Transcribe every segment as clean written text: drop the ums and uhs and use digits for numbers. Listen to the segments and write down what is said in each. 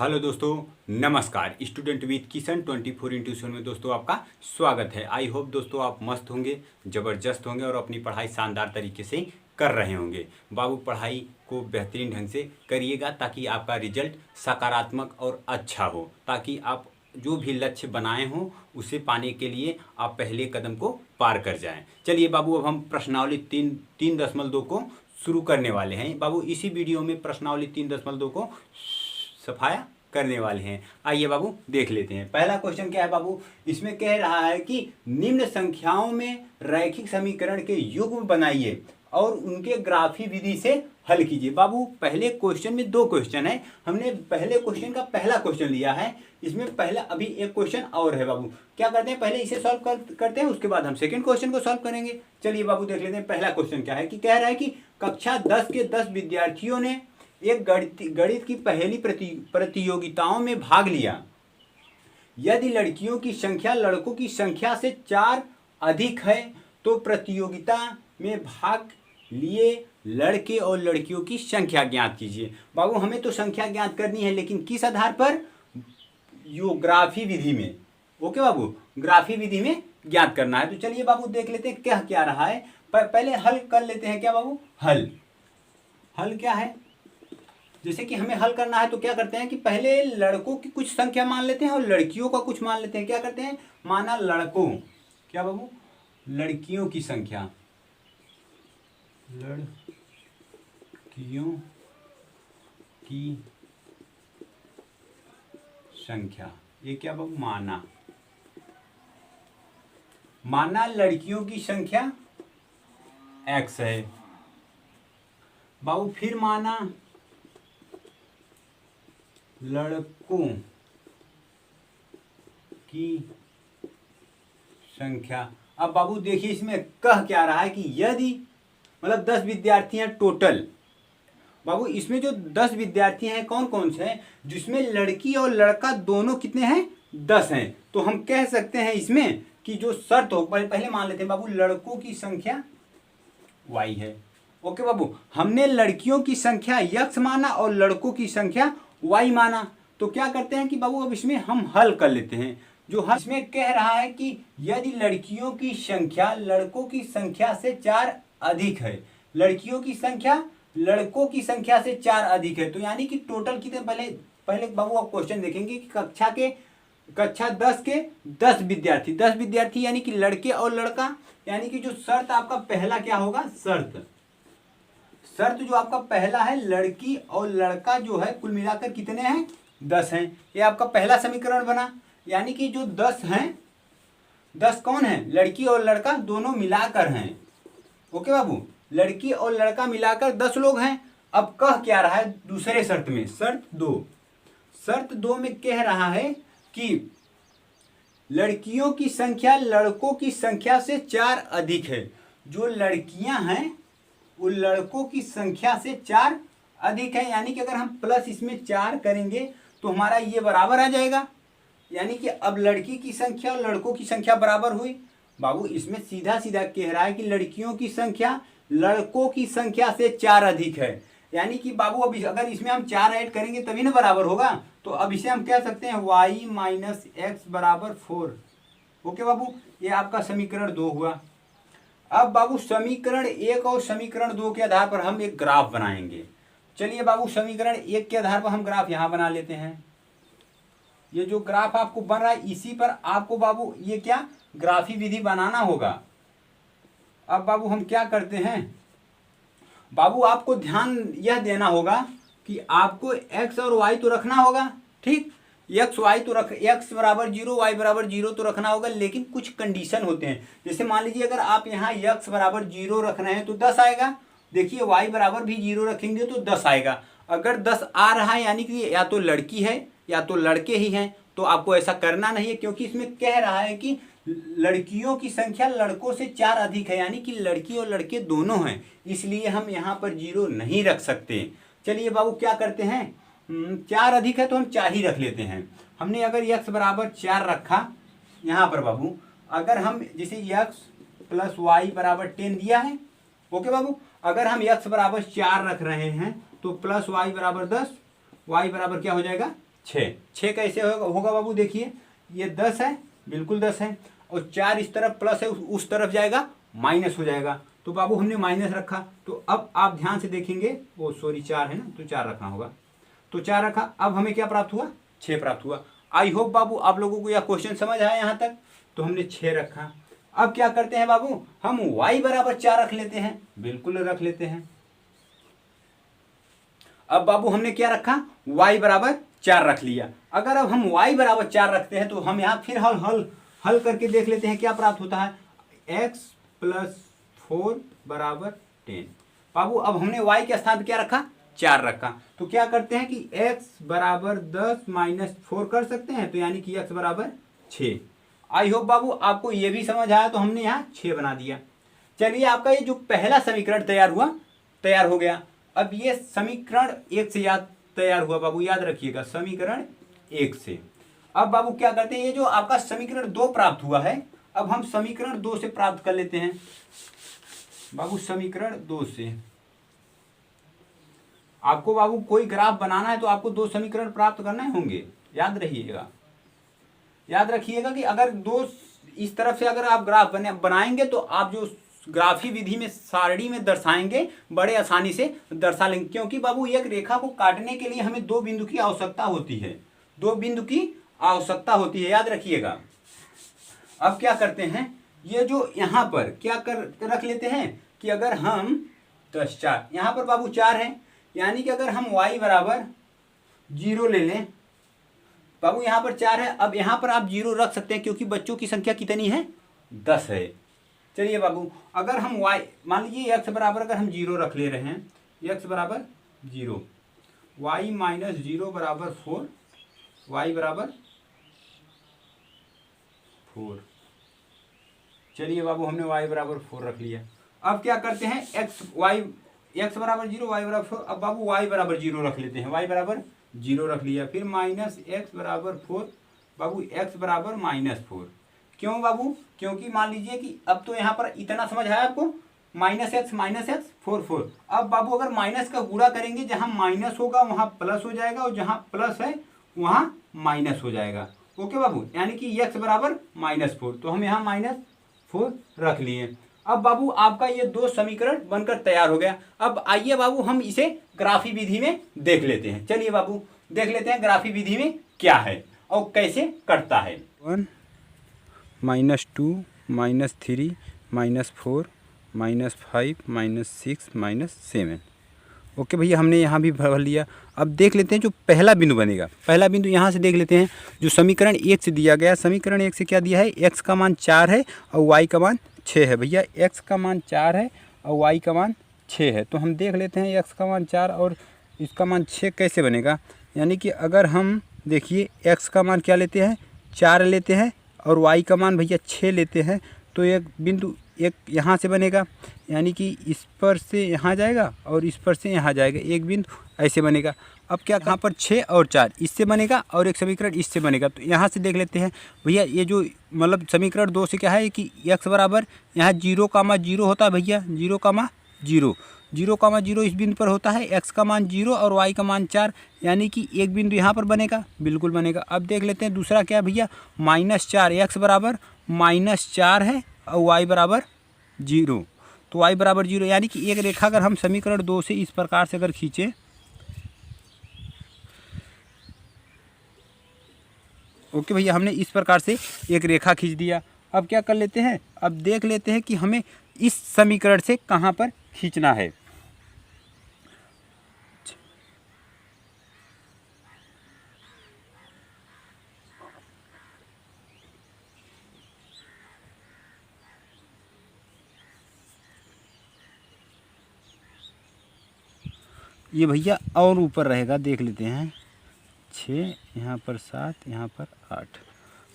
Hello दोस्तों, नमस्कार। Student with Kishan 24x7 में दोस्तों आपका स्वागत है। आई होप दोस्तों आप मस्त होंगे, ज़बरदस्त होंगे और अपनी पढ़ाई शानदार तरीके से कर रहे होंगे। बाबू पढ़ाई को बेहतरीन ढंग से करिएगा ताकि आपका रिजल्ट सकारात्मक और अच्छा हो, ताकि आप जो भी लक्ष्य बनाए हों उसे पाने के लिए आप पहले कदम को पार कर जाएं। चलिए बाबू, अब हम प्रश्नावली 3.2 को शुरू करने वाले हैं। बाबू इसी वीडियो में प्रश्नावली 3.2 को सफाया करने वाले हैं। आइए बाबू देख लेते हैं। पहला क्वेश्चन क्या है बाबू, इसमें कह रहा है कि निम्न संख्याओं में रैखिक समीकरण के युग्म बनाइए और उनके ग्राफी विधि से हल कीजिए। बाबू पहले क्वेश्चन में दो क्वेश्चन है, हमने पहले क्वेश्चन का पहला क्वेश्चन लिया है। इसमें पहला अभी एक क्वेश्चन और है बाबू। क्या करते हैं, पहले इसे सॉल्व करते हैं, उसके बाद हम सेकंड क्वेश्चन को सॉल्व करेंगे। चलिए बाबू देख लेते हैं पहला क्वेश्चन क्या है। कि कह रहा है कि कक्षा 10 के 10 विद्यार्थियों ने एक गणित की पहेली प्रतियोगिताओं में भाग लिया। यदि लड़कियों की संख्या लड़कों की संख्या से 4 अधिक है तो प्रतियोगिता में भाग लिए लड़के और लड़कियों की संख्या ज्ञात कीजिए। बाबू हमें तो संख्या ज्ञात करनी है, लेकिन किस आधार पर? यो ग्राफी विधि में। ओके बाबू, ग्राफी विधि में ज्ञात करना है। तो चलिए बाबू देख लेते हैं क्या रहा है। पहले हल कर लेते हैं। क्या बाबू, हल क्या है? जैसे कि हमें हल करना है तो क्या करते हैं कि पहले लड़कों की कुछ संख्या मान लेते हैं और लड़कियों का कुछ मान लेते हैं। क्या करते हैं, माना लड़कों, क्या बाबू, लड़कियों की संख्या, लड़कियों की संख्या, ये क्या बाबू, माना लड़कियों की संख्या x है बाबू। फिर माना लड़कों की संख्या। अब बाबू देखिए इसमें कह क्या रहा है कि यदि मतलब 10 विद्यार्थी हैं टोटल। बाबू इसमें जो 10 विद्यार्थी हैं कौन कौन से हैं, जिसमें लड़की और लड़का दोनों कितने हैं, 10 हैं। तो हम कह सकते हैं इसमें कि जो शर्त हो, पहले मान लेते हैं बाबू लड़कों की संख्या y है। ओके बाबू, हमने लड़कियों की संख्या x माना और लड़कों की संख्या y माना। तो क्या करते हैं कि बाबू अब इसमें हम हल कर लेते हैं। जो हल इसमें कह रहा है कि यदि लड़कियों की संख्या लड़कों की संख्या से 4 अधिक है, लड़कियों की संख्या लड़कों की संख्या से 4 अधिक है, तो यानी कि टोटल कितने, पहले बाबू आप क्वेश्चन देखेंगे कि कक्षा 10 के 10 विद्यार्थी यानी कि लड़के और लड़का, यानी कि जो शर्त आपका पहला क्या होगा, शर्त जो आपका पहला है, लड़की और लड़का जो है कुल मिलाकर कितने हैं, 10 हैं। ये आपका पहला समीकरण बना। यानी कि जो 10 हैं, 10 कौन है, लड़की और लड़का दोनों मिलाकर हैं। ओके बाबू, लड़की और लड़का मिलाकर 10 लोग हैं। अब कह क्या रहा है दूसरे शर्त में, शर्त दो में कह रहा है कि लड़कियों की संख्या लड़कों की संख्या से 4 अधिक है। जो लड़कियां हैं वो लड़कों की संख्या से 4 अधिक है। यानी कि अगर हम प्लस इसमें 4 करेंगे तो हमारा ये बराबर आ जाएगा। यानी कि अब लड़की की संख्या और लड़कों की संख्या बराबर हुई। बाबू इसमें सीधा सीधा कह रहा है कि लड़कियों की संख्या लड़कों की संख्या से 4 अधिक है। यानी कि बाबू अब अगर इसमें हम 4 ऐड करेंगे तभी ना बराबर होगा। तो अब इसे हम कह सकते हैं y माइनस एक्स बराबर 4। ओके बाबू, ये आपका समीकरण 2 हुआ। अब बाबू समीकरण 1 और समीकरण 2 के आधार पर हम एक ग्राफ बनाएंगे। चलिए बाबू समीकरण 1 के आधार पर हम ग्राफ यहां बना लेते हैं। ये जो ग्राफ आपको बन रहा है इसी पर आपको बाबू ये क्या ग्राफी विधि बनाना होगा। अब बाबू हम क्या करते हैं, बाबू आपको ध्यान यह देना होगा कि आपको x और y तो रखना होगा, ठीक, x बराबर 0 y बराबर 0 तो रखना होगा। लेकिन कुछ कंडीशन होते हैं। जैसे मान लीजिए अगर आप यहाँ x बराबर 0 रख रहे हैं तो 10 आएगा। देखिए y बराबर भी 0 रखेंगे तो 10 आएगा। अगर 10 आ रहा है यानी कि या तो लड़की है या तो लड़के ही हैं, तो आपको ऐसा करना नहीं है, क्योंकि इसमें कह रहा है कि लड़कियों की संख्या लड़कों से 4 अधिक है। यानी कि लड़की और लड़के दोनों हैं, इसलिए हम यहाँ पर 0 नहीं रख सकते। चलिए बाबू क्या करते हैं, 4 अधिक है तो हम 4 ही रख लेते हैं। हमने अगर x बराबर 4 रखा यहाँ पर बाबू, अगर हम जैसे x प्लस वाई बराबर 10 दिया है। ओके बाबू, अगर हम x बराबर 4 रख रहे हैं तो प्लस वाई बराबर 10, वाई बराबर क्या हो जाएगा 6। 6 कैसे होगा बाबू, देखिए ये 10 है, बिल्कुल 10 है, और 4 इस तरफ प्लस है, उस तरफ जाएगा माइनस हो जाएगा, तो बाबू हमने माइनस रखा। तो अब आप ध्यान से देखेंगे, वो सॉरी 4 है ना, तो 4 रखना होगा, तो 4 रखा। अब हमें क्या प्राप्त हुआ, 6 प्राप्त हुआ। आई होप बाबू आप लोगों को यह क्वेश्चन समझ आया यहाँ तक। तो हमने 6 रखा। अब क्या करते हैं बाबू, हम y बराबर 4 रख लेते हैं, बिल्कुल रख लेते हैं। अब बाबू हमने क्या रखा, y बराबर 4 रख लिया। अगर अब हम y बराबर 4 रखते हैं तो हम यहाँ फिर हल करके देख लेते हैं क्या प्राप्त होता है, x प्लस 4 बराबर 10। बाबू अब हमने y के स्थान पर क्या रखा, 4 रखा, तो क्या करते हैं कि x बराबर 10 माइनस 4 कर सकते हैं, तो यानी कि x बराबर 6। आई होप बाबू आपको ये भी समझ आया, तो हमने यहाँ 6 बना दिया। चलिए आपका ये जो पहला समीकरण तैयार हो गया। अब ये समीकरण 1 से तैयार हुआ बाबू, याद रखिएगा समीकरण 1 से। अब बाबू क्या करते हैं, ये जो आपका समीकरण 2 प्राप्त हुआ है, अब हम समीकरण 2 से प्राप्त कर लेते हैं बाबू। समीकरण 2 से आपको बाबू कोई ग्राफ बनाना है तो आपको 2 समीकरण प्राप्त करने होंगे, याद रखिएगा कि अगर 2 इस तरफ से अगर आप ग्राफ बनाएंगे तो आप जो ग्राफी विधि में सारणी में दर्शाएंगे बड़े आसानी से दर्शा लेंगे, क्योंकि बाबू एक रेखा को काटने के लिए हमें 2 बिंदु की आवश्यकता होती है, 2 बिंदु की आवश्यकता होती है, याद रखिएगा। अब क्या करते हैं, ये जो यहाँ पर क्या रख लेते हैं कि अगर हम 10 4 यहाँ पर बाबू 4 है, यानी कि अगर हम y बराबर 0 ले लें बाबू, यहाँ पर 4 है, अब यहाँ पर आप 0 रख सकते हैं क्योंकि बच्चों की संख्या कितनी है, 10 है। चलिए बाबू अगर हम y मान लीजिए x बराबर अगर हम 0 रख ले रहे हैं, x बराबर 0, y माइनस 0 बराबर 4, y बराबर 4। चलिए बाबू हमने y बराबर 4 रख लिया। अब क्या करते हैं, x बराबर 0, y बराबर 4। अब बाबू y बराबर 0 रख लेते हैं, y बराबर 0 रख लिया, फिर माइनस x बराबर 4, बाबू x बराबर माइनस 4। क्यों बाबू, क्योंकि मान लीजिए कि अब तो यहाँ पर इतना समझ आया आपको, माइनस एक्स 4 4। अब बाबू अगर माइनस का गुणा करेंगे, जहाँ माइनस होगा वहाँ प्लस हो जाएगा, और जहाँ प्लस है वहाँ माइनस हो जाएगा। ओके बाबू, यानी कि x बराबर -4, तो हम यहाँ -4 रख लिए। अब बाबू आपका ये 2 समीकरण बनकर तैयार हो गया। अब आइए बाबू हम इसे ग्राफी विधि में देख लेते हैं। चलिए बाबू देख लेते हैं ग्राफी विधि में क्या है और कैसे कटता है। 1 -2 -3 -4 -5 -6 -7। ओके भैया, हमने यहाँ भी भर लिया। अब देख लेते हैं जो पहला बिंदु बनेगा, पहला बिंदु यहाँ से देख लेते हैं। जो समीकरण 1 से दिया गया, समीकरण 1 से क्या दिया है, x का मान 4 है और y का मान 6 है। भैया x का मान 4 है और y का मान 6 है, तो हम देख लेते हैं x का मान 4 और इसका मान 6 कैसे बनेगा। यानी कि अगर हम देखिए x का मान क्या लेते हैं, 4 लेते हैं और y का मान भैया 6 लेते हैं, तो एक बिंदु एक यहाँ से बनेगा, यानी कि इस पर से यहाँ जाएगा और इस पर से यहाँ जाएगा, एक बिंदु ऐसे बनेगा। अब क्या यहाँ पर 6 और 4 इससे बनेगा और एक समीकरण इससे बनेगा। तो यहाँ से देख लेते हैं भैया, ये जो मतलब समीकरण 2 से क्या है कि x बराबर यहाँ 0,0 होता है भैया, 0,0 इस बिंदु पर होता है, x का मान 0 और y का मान 4, यानी कि एक बिंदु यहाँ पर बनेगा, बिल्कुल बनेगा। अब देख लेते हैं दूसरा क्या भैया, -4, x बराबर -4 है और y बराबर 0, तो y बराबर 0, यानी कि एक रेखा अगर हम समीकरण 2 से इस प्रकार से अगर खींचें, ओके भैया हमने इस प्रकार से एक रेखा खींच दिया। अब क्या कर लेते हैं, अब देख लेते हैं कि हमें इस समीकरण से कहाँ पर खींचना है। ये भैया और ऊपर रहेगा, देख लेते हैं 6, यहाँ पर 7, यहाँ पर 8।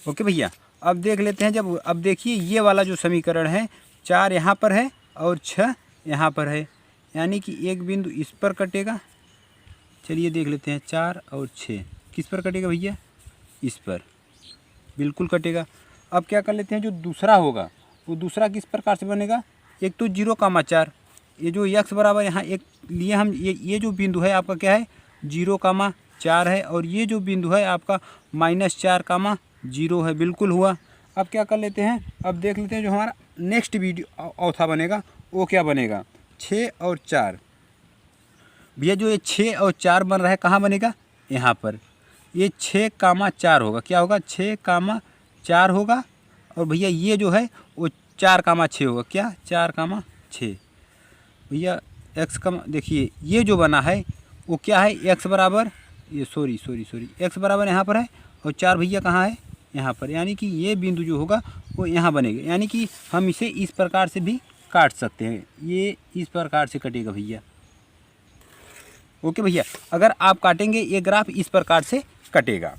ओके भैया, अब देख लेते हैं जब, अब देखिए ये वाला जो समीकरण है, 4 यहाँ पर है और 6 यहाँ पर है, यानी कि एक बिंदु इस पर कटेगा। चलिए देख लेते हैं 4 और 6 किस पर कटेगा भैया, इस पर बिल्कुल कटेगा। अब क्या कर लेते हैं, जो दूसरा होगा वो दूसरा किस प्रकार से बनेगा, एक तो 0,4, ये जो x बराबर यहाँ एक लिए हम, ये जो बिंदु है आपका क्या है, 0,4 4 है और ये जो बिंदु है आपका -4, 0 है, बिल्कुल हुआ। अब क्या कर लेते हैं, अब देख लेते हैं जो हमारा नेक्स्ट वीडियो औथा बनेगा वो क्या बनेगा, 6 और 4। भैया जो ये 6 और 4 बन रहा है कहाँ बनेगा, यहाँ पर ये 6, 4 होगा, क्या होगा 6, 4 होगा। और भैया ये जो है वो 4, 6 होगा, क्या 4, 6। भैया एक्स का देखिए ये जो बना है वो क्या है, एक्स बराबर ये सॉरी एक्स बराबर यहाँ पर है और 4 भैया कहाँ है, यहाँ पर। यानी कि ये बिंदु जो होगा वो यहाँ बनेगा। यानी कि हम इसे इस प्रकार से भी काट सकते हैं, ये इस प्रकार से कटेगा भैया। ओके भैया, अगर आप काटेंगे ये ग्राफ इस प्रकार से कटेगा।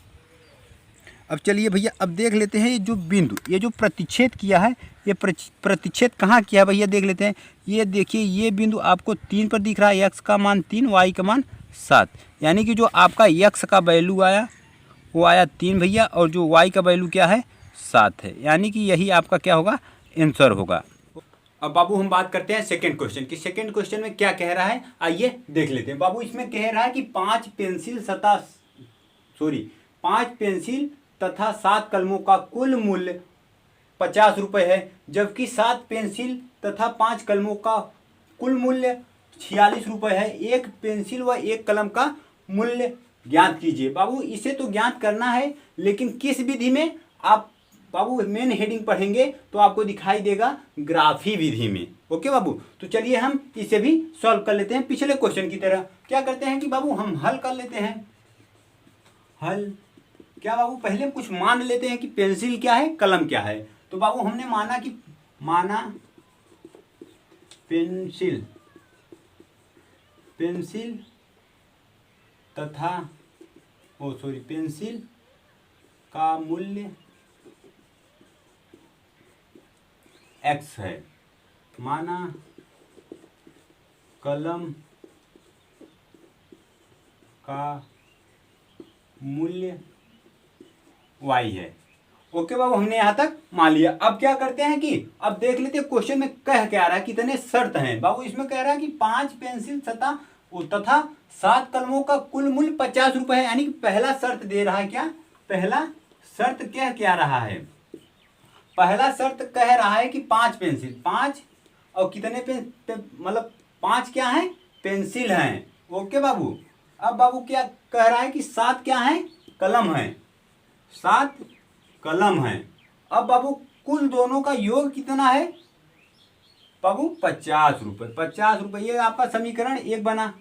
अब चलिए भैया अब देख लेते हैं ये जो बिंदु, ये जो प्रतिच्छेद किया है, ये प्रतिच्छेद कहाँ किया है भैया देख लेते हैं। ये देखिए ये बिंदु आपको 3 पर दिख रहा है, एक्स का मान 3, वाई का मान 7। यानी कि जो आपका एक्स का वैल्यू आया वो आया 3 भैया, और जो वाई का वैल्यू क्या है 7 है। यानी कि यही आपका क्या होगा, आंसर होगा। अब बाबू हम बात करते हैं सेकंड क्वेश्चन की। सेकंड क्वेश्चन में क्या कह रहा है, आइए देख लेते हैं। बाबू इसमें कह रहा है कि 5 पेंसिल तथा 7 कलमों का कुल मूल्य 50 रुपये है, जबकि 7 पेंसिल तथा 5 कलमों का कुल मूल्य 46 रुपये है। एक पेंसिल व एक कलम का मूल्य ज्ञात कीजिए। बाबू इसे तो ज्ञात करना है, लेकिन किस विधि में, आप बाबू मेन हेडिंग पढ़ेंगे तो आपको दिखाई देगा ग्राफी विधि में। ओके बाबू, तो चलिए हम इसे भी सॉल्व कर लेते हैं पिछले क्वेश्चन की तरह। क्या करते हैं कि बाबू हम हल कर लेते हैं। हल क्या बाबू, पहले हम कुछ मान लेते हैं कि पेंसिल क्या है, कलम क्या है। तो बाबू हमने माना पेंसिल तथा पेंसिल का मूल्य x है, माना कलम का मूल्य y है। ओके बाबू, हमने यहाँ तक मान लिया। अब क्या करते हैं कि अब देख लेते हैं क्वेश्चन में कह क्या रहा है, कितने शर्त हैं। बाबू इसमें कह रहा है कि 5 पेंसिल तथा 7 कलमों का कुल मूल्य 50 रुपये है। यानी कि पहला शर्त दे रहा है, क्या पहला शर्त क्या रहा है, पहला शर्त कह रहा है कि 5 पेंसिल, 5 और कितने मतलब 5 क्या है, पेंसिल हैं। ओके बाबू, अब बाबू क्या कह रहा है कि 7 क्या है, कलम है, 7 कलम है। अब बाबू कुल दोनों का योग कितना है बाबू, 50 रुपये। 50 रुपये, ये आपका समीकरण 1 बना।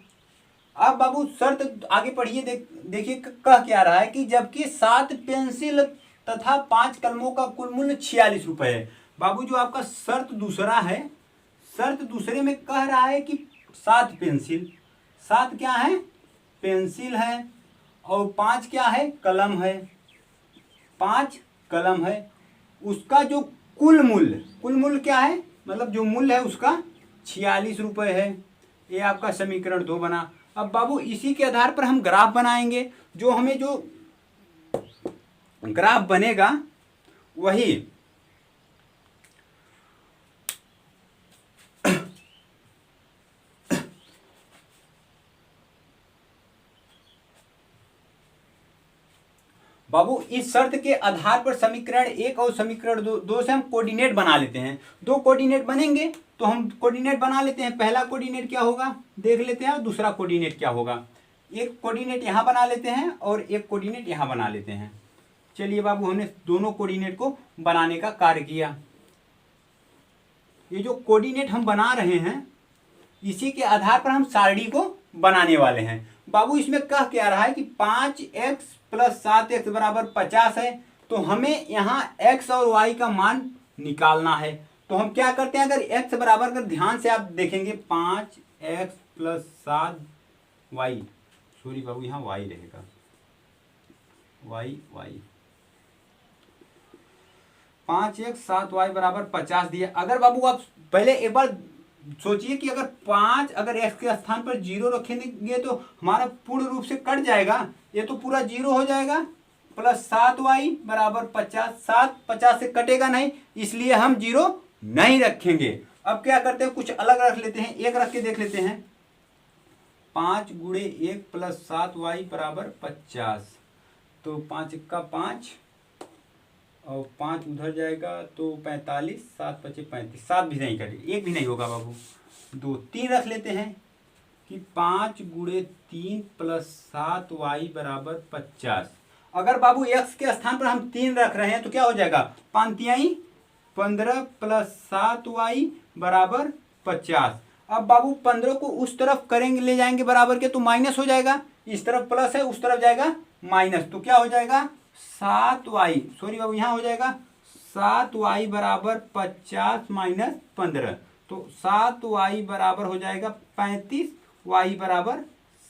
अब बाबू शर्त आगे पढ़िए, देखिए कह क्या रहा है कि जबकि 7 पेंसिल तथा 5 कलमों का कुल मूल्य 46 रुपये है। बाबू जो आपका शर्त दूसरा है, शर्त दूसरे में कह रहा है कि 7 पेंसिल, 7 क्या है, पेंसिल है, और 5 क्या है, कलम है, 5 कलम है। उसका जो कुल मूल्य क्या है, मतलब जो मूल्य है उसका 46 रुपये है। ये आपका समीकरण 2 बना। अब बाबू इसी के आधार पर हम ग्राफ बनाएंगे। जो हमें जो ग्राफ बनेगा वही बाबू इस शर्त के आधार पर समीकरण 1 और समीकरण 2 से हम कोऑर्डिनेट बना लेते हैं। 2 कोऑर्डिनेट बनेंगे तो हम कोऑर्डिनेट बना लेते हैं। पहला कोऑर्डिनेट क्या होगा देख लेते हैं, और दूसरा कोऑर्डिनेट क्या होगा। एक कोऑर्डिनेट यहाँ बना लेते हैं और एक कोऑर्डिनेट यहाँ बना लेते हैं। चलिए बाबू, हमने दोनों कोऑर्डिनेट को बनाने का कार्य किया। ये जो कोऑर्डिनेट हम बना रहे हैं इसी के आधार पर हम सारणी को बनाने वाले हैं। बाबू इसमें कह क्या रहा है कि 5x + 7x बराबर 50 है। तो हमें यहाँ x और y का मान निकालना है। तो हम क्या करते हैं, अगर x बराबर, अगर ध्यान से आप देखेंगे 5x + 7y, सॉरी बाबू यहाँ y रहेगा, y 5x 7y बराबर 50 दिया। अगर बाबू आप पहले एक बार सोचिए कि अगर 5 अगर x के स्थान पर 0 रखेंगे तो हमारा पूर्ण रूप से कट जाएगा, ये तो पूरा 0 हो जाएगा। प्लस 7y बराबर 50, 7 50 से कटेगा नहीं, इसलिए हम 0 नहीं रखेंगे। अब क्या करते हैं, कुछ अलग रख लेते हैं, 1 रख के देख लेते हैं। 5 गुणे 1 प्लस 7y बराबर 50। तो 5 का 5 और 5 उधर जाएगा तो 45, 7 पचे 35, 7 भी नहीं कटे, 1 भी नहीं होगा बाबू। 2 3 रख लेते हैं कि 5 गुणे 3 प्लस 7y बराबर 50। अगर बाबू x के स्थान पर हम 3 रख रहे हैं तो क्या हो जाएगा, 5 तिहाई 15 प्लस 7y बराबर 50। अब बाबू 15 को उस तरफ करेंगे, ले जाएंगे बराबर के, तो माइनस हो जाएगा। इस तरफ प्लस है, उस तरफ जाएगा माइनस, तो क्या हो जाएगा 7y, सॉरी बाबू यहाँ हो जाएगा 7y बराबर 50 माइनस 15, तो 7y बराबर हो जाएगा 35, y बराबर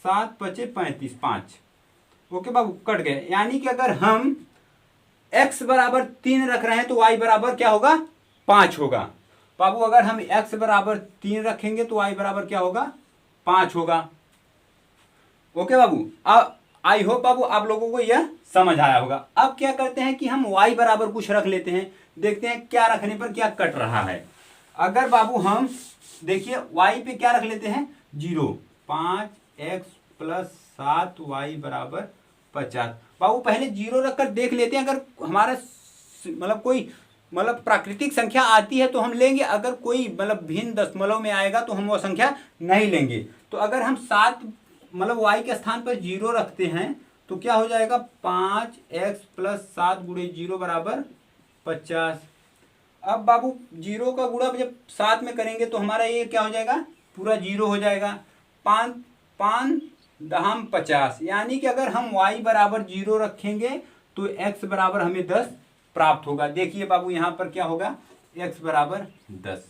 7 पचे 35, 5। ओके बाबू, कट गए। यानी कि अगर हम x बराबर 3 रख रहे हैं तो y बराबर क्या होगा, 5 होगा। बाबू अगर हम x बराबर 3 रखेंगे तो y बराबर क्या होगा, 5 होगा। ओके बाबू, अब आई होप बाबू आप लोगों को यह समझ आया होगा। अब क्या करते हैं कि हम y बराबर कुछ रख लेते हैं, देखते हैं क्या रखने पर क्या कट रहा है। अगर बाबू हम देखिए y पे क्या रख लेते हैं, 0, 5x प्लस 7y बराबर 50। बाबू पहले 0 रखकर देख लेते हैं, अगर हमारा मतलब कोई प्राकृतिक संख्या आती है तो हम लेंगे, अगर कोई भिन्न दशमलव में आएगा तो हम वो संख्या नहीं लेंगे। तो अगर हम 7 y के स्थान पर 0 रखते हैं तो क्या हो जाएगा, 5x प्लस 7 गुणे 0 बराबर 50। अब बाबू 0 का गुणा जब 7 में करेंगे तो हमारा ये क्या हो जाएगा, पूरा 0 हो जाएगा। 5 5 दहम 50, यानी कि अगर हम y बराबर 0 रखेंगे तो x बराबर हमें 10 प्राप्त होगा। देखिए बाबू यहाँ पर क्या होगा, x बराबर 10।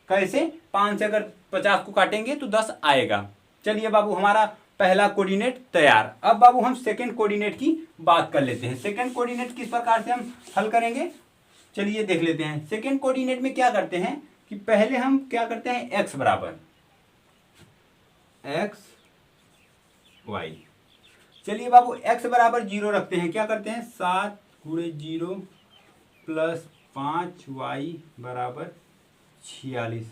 कैसे, 5 से अगर 50 को काटेंगे तो 10 आएगा। चलिए बाबू हमारा पहला कोऑर्डिनेट तैयार। अब बाबू हम सेकंड कोऑर्डिनेट की बात कर लेते हैं। सेकंड कोऑर्डिनेट किस प्रकार से हम हल करेंगे, चलिए देख लेते हैं। सेकंड कोऑर्डिनेट में क्या करते हैं कि पहले हम क्या करते हैं, x बराबर x y। चलिए बाबू x बराबर 0 रखते हैं, क्या करते हैं, 7 गुणे 0 प्लस 5y बराबर 46।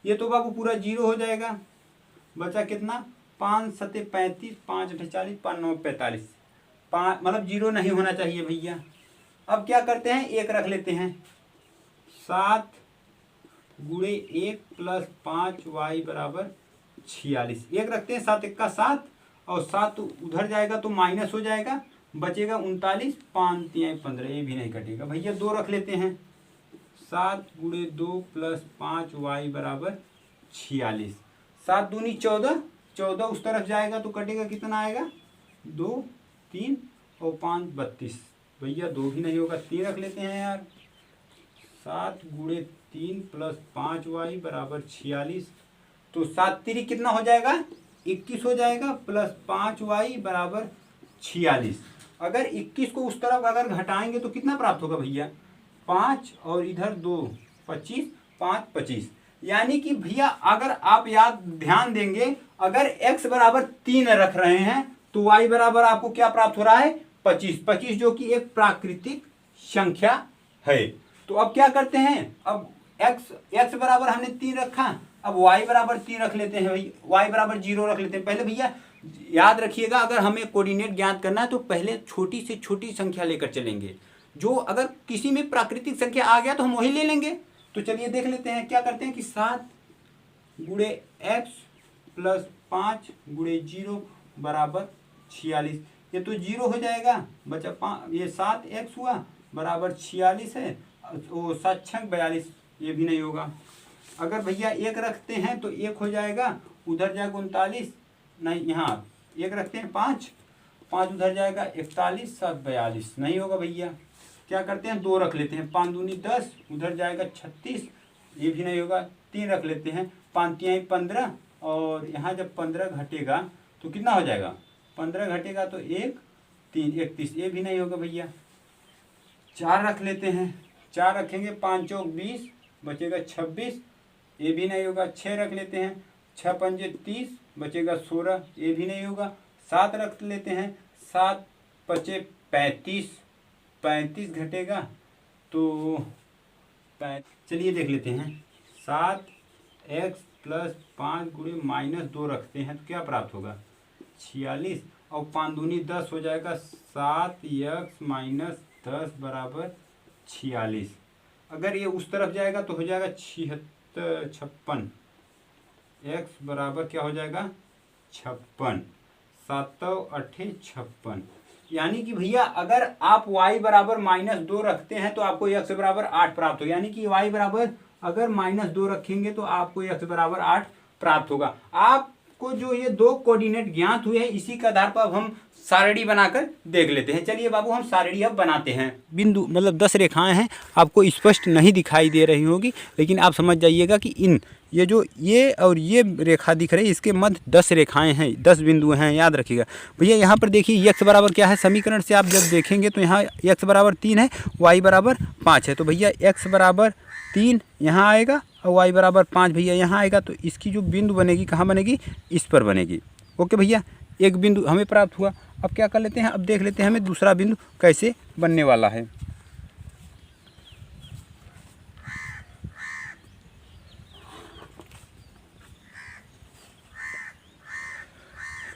ये तो बाबू पूरा 0 हो जाएगा, बचा कितना, 5 सते 35, 5 अठे 40, 5 9 45, 5 0 नहीं होना चाहिए भैया। अब क्या करते हैं, 1 रख लेते हैं, 7 गुणे 1 प्लस 5y बराबर 46। 1 रखते हैं, 7 1 का 7 और 7 उधर जाएगा तो माइनस हो जाएगा, बचेगा 39, 5 तिहाई 15, ये भी नहीं कटेगा भैया। 2 रख लेते हैं, 7 गुणे 2 प्लस 5y बराबर 46। 7 दूनी 14, 14 उस तरफ जाएगा तो कटेगा, कितना आएगा, 2 3 और 5 32। भैया 2 भी नहीं होगा, 3 रख लेते हैं यार। 7 गुणे 3 प्लस 5y बराबर 46, तो 7 3 कितना हो जाएगा, 21 हो जाएगा, प्लस 5y बराबर 46। अगर 21 को उस तरफ अगर घटाएंगे तो कितना प्राप्त होगा भैया, 5 और इधर 2 25, 5 25। यानी कि भैया अगर आप याद ध्यान देंगे, अगर x बराबर 3 रख रहे हैं तो y बराबर आपको क्या प्राप्त हो रहा है, 25। 25 जो कि एक प्राकृतिक संख्या है। तो अब क्या करते हैं, अब x बराबर हमने 3 रखा, अब y बराबर 3 रख लेते हैं भाई, y बराबर 0 रख लेते हैं। पहले भैया याद रखिएगा, अगर हमें कोऑर्डिनेट ज्ञात करना है तो पहले छोटी से छोटी संख्या लेकर चलेंगे, जो अगर किसी में प्राकृतिक संख्या आ गया तो हम वही ले लेंगे। तो चलिए देख लेते हैं, क्या करते हैं कि 7 गुणे x प्लस 5 गुणे 0 बराबर 46। ये तो 0 हो जाएगा, बचा 5, ये 7x हुआ बराबर 46 है, वो 7 6 42, ये भी नहीं होगा। अगर भैया 1 रखते हैं तो 1 हो जाएगा, उधर जाएगा 39, नहीं यहाँ 1 रखते हैं, 5 5 उधर जाएगा 41, 7 42, नहीं होगा भैया। क्या करते हैं, 2 रख लेते हैं, 5 दूनी 10, उधर जाएगा 36, ये भी नहीं होगा। 3 रख लेते हैं, 5 तिहाई 15, और यहाँ जब 15 घटेगा तो कितना हो जाएगा, 15 घटेगा तो 1 3 31, ये भी नहीं होगा भैया। 4 रख लेते हैं, 4 रखेंगे, 5 चौक 20, बचेगा 26, ये भी नहीं होगा। 6 रख लेते हैं, 6 पंजे 30, बचेगा 16, ये भी नहीं होगा। 7 रख लेते हैं, 7 पचे 35, 35 घटेगा तो चलिए देख लेते हैं, 7 x प्लस 5 गुणे -2 रखते हैं तो क्या प्राप्त होगा 46 और 5 दूनी 10 हो जाएगा 7x माइनस 10 बराबर 46। अगर ये उस तरफ जाएगा तो हो जाएगा 56 x बराबर क्या हो जाएगा 56 7 8 56। यानी कि भैया अगर आप y बराबर -2 रखते हैं तो आपको x बराबर 8 प्राप्त होगा। यानी कि y बराबर अगर -2 रखेंगे तो आपको x बराबर 8 प्राप्त होगा। आपको जो ये दो कोऑर्डिनेट ज्ञात हुए हैं इसी के आधार पर अब हम सारणी बनाकर देख लेते हैं। चलिए बाबू हम सारणी अब बनाते हैं। बिंदु मतलब 10 रेखाएं हैं, आपको स्पष्ट नहीं दिखाई दे रही होगी, लेकिन आप समझ जाइएगा कि ये और ये रेखा दिख रही है, इसके मध्य 10 रेखाएं हैं, 10 बिंदु हैं, याद रखिएगा भैया। यहाँ पर देखिए x बराबर क्या है, समीकरण से आप जब देखेंगे तो यहाँ x बराबर 3 है, y बराबर 5 है। तो भैया x बराबर 3 यहाँ आएगा और y बराबर 5 भैया यहाँ आएगा। तो इसकी जो बिंदु बनेगी कहाँ बनेगी, इस पर बनेगी। ओके भैया, एक बिंदु हमें प्राप्त हुआ। अब क्या कर लेते हैं, अब देख लेते हैं हमें दूसरा बिंदु कैसे बनने वाला है।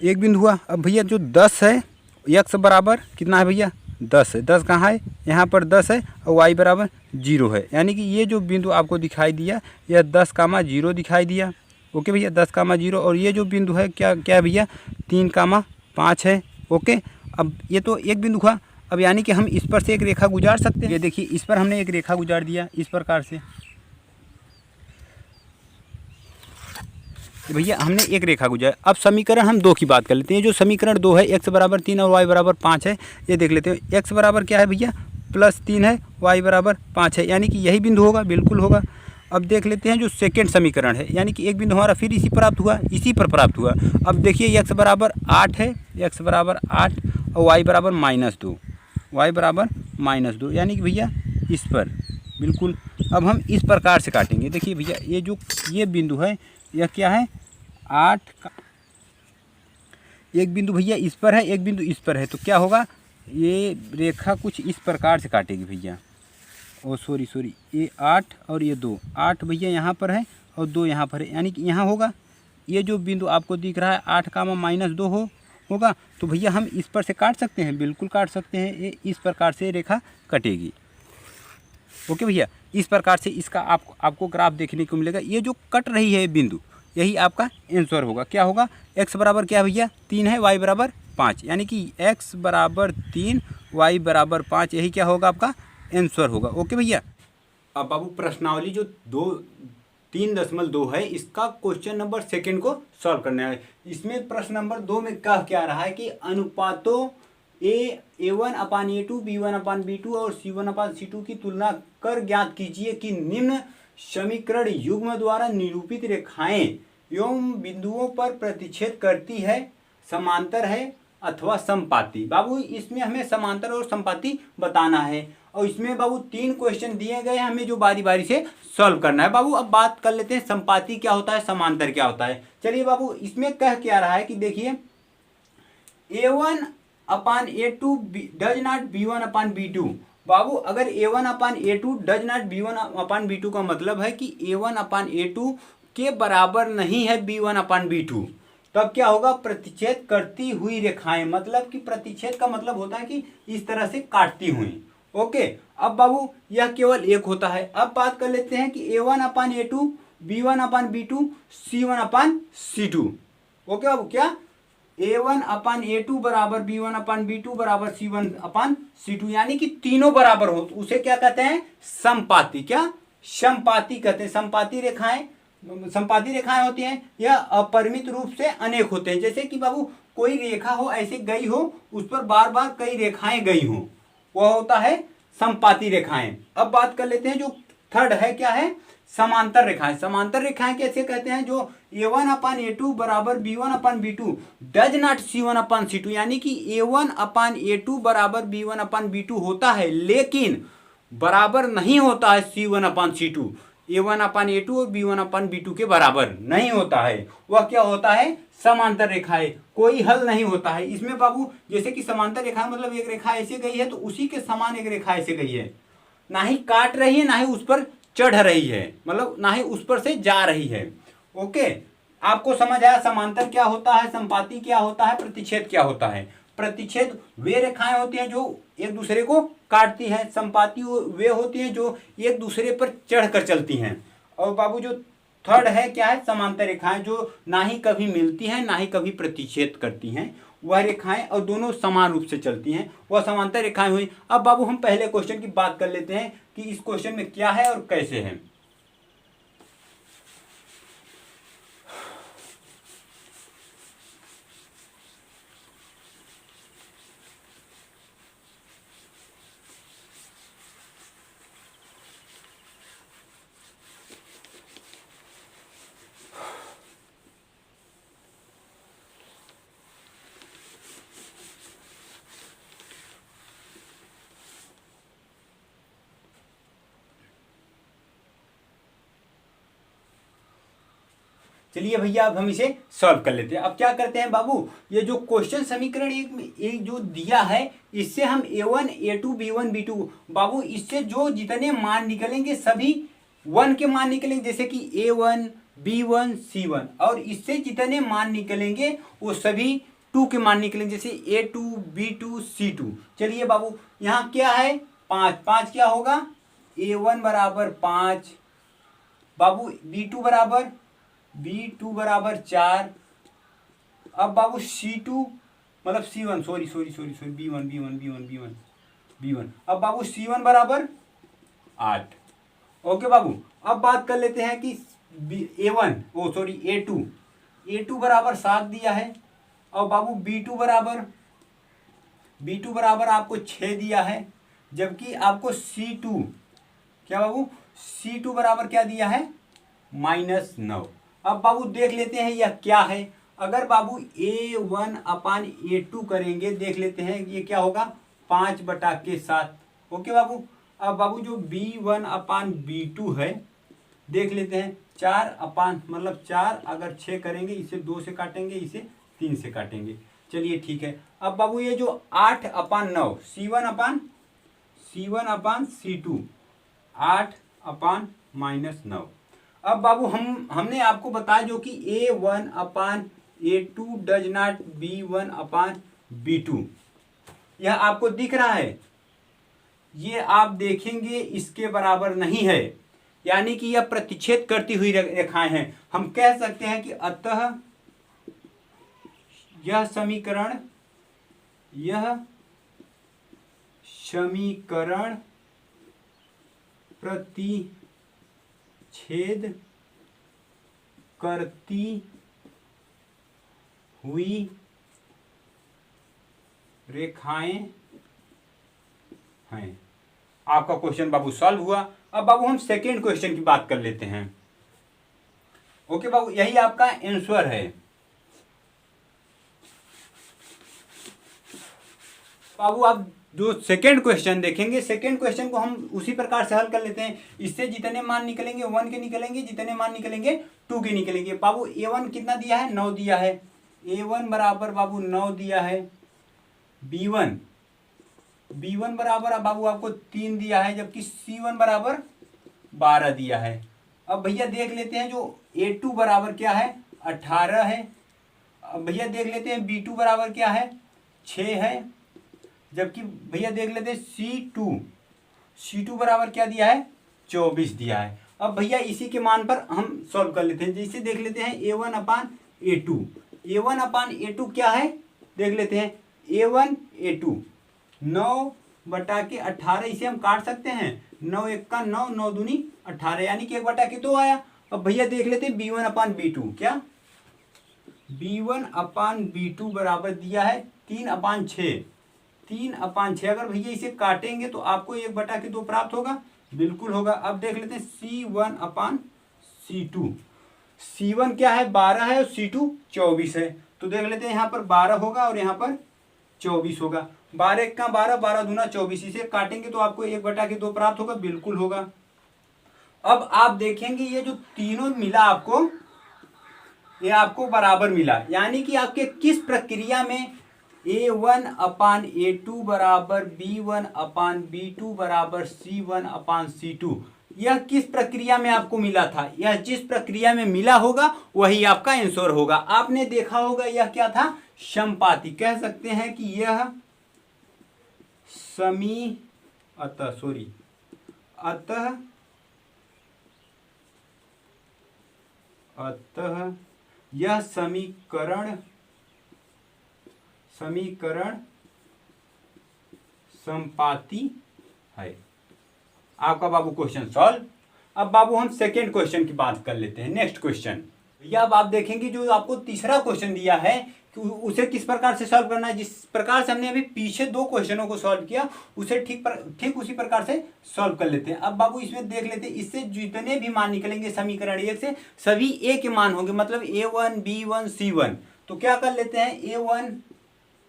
एक बिंदु हुआ। अब भैया जो 10 है, x बराबर कितना है भैया 10 है, 10 कहाँ है, यहाँ पर 10 है और y बराबर 0 है। यानी कि ये जो बिंदु आपको दिखाई दिया यह 10,0 दिखाई दिया। ओके भैया 10,0 और ये जो बिंदु है क्या क्या भैया 3,5 है। ओके, अब ये तो एक बिंदु हुआ। अब यानी कि हम इस पर से एक रेखा गुजार सकते हैं। ये देखिए इस पर हमने एक रेखा गुजार दिया इस प्रकार से। भैया हमने एक रेखा गुजार। अब समीकरण हम 2 की बात कर लेते हैं। जो समीकरण 2 है x बराबर 3 और y बराबर 5 है, ये देख लेते हैं। x बराबर क्या है भैया +3 है, y बराबर 5 है, यानी कि यही बिंदु होगा, बिल्कुल होगा। अब देख लेते हैं जो सेकंड समीकरण है, यानी कि एक बिंदु हमारा फिर इसी प्राप्त हुआ, इसी पर प्राप्त हुआ। अब देखिए x बराबर 8 है, x बराबर 8 और y बराबर -2, y बराबर -2, यानी कि भैया इस पर बिल्कुल। अब हम इस प्रकार से काटेंगे। देखिए भैया ये बिंदु है, यह क्या है 8 का एक बिंदु भैया इस पर है, एक बिंदु इस पर है, तो क्या होगा ये रेखा कुछ इस प्रकार से काटेगी भैया। ओ सॉरी ये 8 और ये 2, 8 भैया यहाँ पर है और 2 यहाँ पर है, यानी कि यहाँ होगा ये जो बिंदु आपको दिख रहा है 8 का -2 होगा। तो भैया हम इस पर से काट सकते हैं, बिल्कुल काट सकते हैं। ये इस प्रकार से रेखा कटेगी। ओके भैया, इस प्रकार से इसका आपको ग्राफ देखने को मिलेगा। ये जो कट रही है बिंदु यही आपका आंसर होगा। क्या होगा x बराबर क्या भैया 3 है, y बराबर 5, यानी कि x बराबर 3 y बराबर 5, यही क्या होगा आपका आंसर होगा। ओके भैया, अब बाबू प्रश्नावली जो 3.2 है इसका क्वेश्चन नंबर 2 को सॉल्व करना है। इसमें प्रश्न नंबर 2 में कह क्या रहा है कि अनुपातों a1/a2 b1/b2 और c1/c2 की तुलना कर ज्ञात कीजिए कि निम्न समीकरण युग्म द्वारा निरूपित रेखाएं एवं बिंदुओं पर प्रतिच्छेद करती है, समांतर है अथवा समपाती। बाबू इसमें हमें समांतर और समपाती बताना है और इसमें बाबू 3 क्वेश्चन दिए गए हैं, हमें जो बारी बारी से सॉल्व करना है। बाबू अब बात कर लेते हैं समपाती क्या होता है, समांतर क्या होता है। चलिए बाबू इसमें कह क्या रहा है कि देखिए a1/a2 डज नॉट b1/b2। बाबू अगर a1/a2 डज नॉट b1/b2 का मतलब है कि a1/a2 के बराबर नहीं है b1/b2, तब क्या होगा प्रतिच्छेद करती हुई रेखाएं, मतलब कि प्रतिच्छेद का मतलब होता है कि इस तरह से काटती हुई। ओके, अब बाबू यह केवल एक होता है। अब बात कर लेते हैं कि a1/a2 b1/b2 c1/c2। ओके बाबू, क्या a1/a2 बराबर b1/b2 बराबर c1/c2, यानी कि तीनों बराबर हो तो उसे क्या कहते हैं समपाती। क्या समपाती कहते हैं। समपाती रेखाएं होती हैं, यह अपरिमित रूप से अनेक होते हैं। जैसे कि बाबू कोई रेखा हो ऐसे गई हो, उस पर बार बार कई रेखाएं गई हो, वह होता है समपाती रेखाएं। अब बात कर लेते हैं जो थर्ड है, क्या है समांतर रेखाएं। समांतर रेखाएं कैसे कहते हैं, जो a1/a2 बराबर b1/b2 डज नॉट c1/c2, यानी कि a1/a2 बराबर b1/b2 होता है लेकिन बराबर नहीं होता है c1/c2। a1/a2 और b1/b2 के बराबर नहीं होता है, वह क्या होता है समांतर रेखा है, कोई हल नहीं होता है इसमें। बाबू जैसे कि समांतर रेखा मतलब एक रेखा ऐसे गई है तो उसी के समान एक रेखा ऐसे गई है, ना ही काट रही है ना ही उस पर चढ़ रही है, मतलब ना ही उस पर से जा रही है। ओके, आपको समझ आया समांतर क्या होता है, संपाती क्या होता है, प्रतिच्छेद क्या होता है। प्रतिच्छेद वे रेखाएं होती हैं जो एक दूसरे को काटती हैं, संपाती वे होती हैं जो एक दूसरे पर चढ़कर चलती हैं। और बाबू जो थर्ड है क्या है, समांतर रेखाएं जो ना ही कभी मिलती हैं ना ही कभी प्रतिच्छेद करती हैं, वह रेखाएं और दोनों समान रूप से चलती हैं, वह समांतर रेखाएं हुई। अब बाबू हम पहले क्वेश्चन की बात कर लेते हैं कि इस क्वेश्चन में क्या है और कैसे है। चलिए भैया अब हम इसे सॉल्व कर लेते हैं। अब क्या करते हैं बाबू, ये जो क्वेश्चन समीकरण एक जो दिया है, इससे हम a1 a2 b1 b2 बाबू इससे जो जितने मान निकलेंगे सभी 1 के मान निकलेंगे, जैसे कि a1 b1 c1, और इससे जितने मान निकलेंगे वो सभी 2 के मान निकलेंगे, जैसे a2 b2 c2। चलिए बाबू यहाँ क्या है 5, 5 क्या होगा, a1 बराबर 5 बाबू, b2 बराबर 4। अब बाबू c2 मतलब c1 सॉरी b1 अब बाबू c1 बराबर 8। ओके बाबू, अब बात कर लेते हैं कि a2 बराबर 7 दिया है, और बाबू b2 बराबर आपको 6 दिया है, जबकि आपको c2 क्या बाबू, c2 बराबर क्या दिया है -9। अब बाबू देख लेते हैं यह क्या है। अगर बाबू a1 अपान a2 करेंगे, देख लेते हैं ये क्या होगा 5/7। ओके बाबू, अब बाबू जो b1 अपान b2 है, देख लेते हैं 4 अपान मतलब 4 अगर 6 करेंगे, इसे 2 से काटेंगे, इसे 3 से काटेंगे। चलिए ठीक है। अब बाबू ये जो 8 अपान 9 c1 अपान c2 8 अपान -9। अब बाबू हमने आपको बताया जो कि a1 upon a2 does not b1 upon b2, यह आपको दिख रहा है, ये आप देखेंगे इसके बराबर नहीं है, यानी कि यह प्रतिच्छेद करती हुई रेखाएं हैं। हम कह सकते हैं कि अतः यह समीकरण प्रतिच्छेद करती हुई रेखाएं हैं। आपका क्वेश्चन बाबू सॉल्व हुआ। अब बाबू हम सेकेंड क्वेश्चन की बात कर लेते हैं। ओके बाबू, यही आपका आंसर है। बाबू आप जो सेकेंड क्वेश्चन देखेंगे, सेकेंड क्वेश्चन को हम उसी प्रकार से हल कर लेते हैं। इससे जितने मान निकलेंगे 1 के निकलेंगे, जितने मान निकलेंगे 2 के निकलेंगे। बाबू a1 कितना दिया है, 9 दिया है, a1 बराबर बाबू 9 दिया है, b1 बराबर बाबू आपको 3 दिया है, जबकि c1 बराबर 12 दिया है। अब भैया देख लेते हैं जो a2 बराबर क्या है 18 है। अब भैया देख लेते हैं b2 बराबर क्या है 6 है, जबकि भैया देख लेते हैं c2 बराबर क्या दिया है 24 दिया है। अब भैया इसी के मान पर हम सॉल्व कर लेते हैं। जैसे देख लेते हैं a1 अपान a2 क्या है, देख लेते हैं a1 a2 9/18, इसे हम काट सकते हैं, 9 1 का 9, 9 दूनी 18, यानी कि 1/2 आया। अब भैया देख लेते हैं b1 अपान b2, क्या b1 अपान b2 बराबर दिया है 3/6। अगर भैया इसे काटेंगे तो आपको 1/2 प्राप्त होगा, बिल्कुल होगा। अब देख लेते हैं c1 अपान c2, c1 क्या है 12 है और c2 24 है, तो देख लेते हैं यहाँ पर 12 होगा और यहाँ पर 24 होगा। 12 1 का 12, 12 दूना 24, इसे काटेंगे तो आपको 1/2 प्राप्त होगा, बिल्कुल होगा। अब आप देखेंगे ये जो तीनों मिला आपको, ये आपको बराबर मिला, यानी कि आपके किस प्रक्रिया में a1 अपान a2 बराबर b1 अपान b2 बराबर c1 अपान c2, यह किस प्रक्रिया में आपको मिला था, यह जिस प्रक्रिया में मिला होगा वही आपका आंसर होगा। आपने देखा होगा यह क्या था, समपाती। कह सकते हैं कि यह अतः यह समीकरण समपाती है। आपका बाबू क्वेश्चन सॉल्व। अब बाबू हम सेकेंड क्वेश्चन की बात कर लेते हैं। नेक्स्ट क्वेश्चन भैया, अब आप देखेंगे जो आपको तीसरा क्वेश्चन दिया है कि उसे किस प्रकार से सॉल्व करना है। जिस प्रकार से हमने अभी पीछे दो क्वेश्चनों को सॉल्व किया उसे ठीक उसी प्रकार से सॉल्व कर लेते हैं। अब बाबू इसमें देख लेते हैं, इससे जितने भी मान निकलेंगे समीकरण 1 से सभी ए के मान होंगे, मतलब A1 B1 C1। तो क्या कर लेते हैं, A1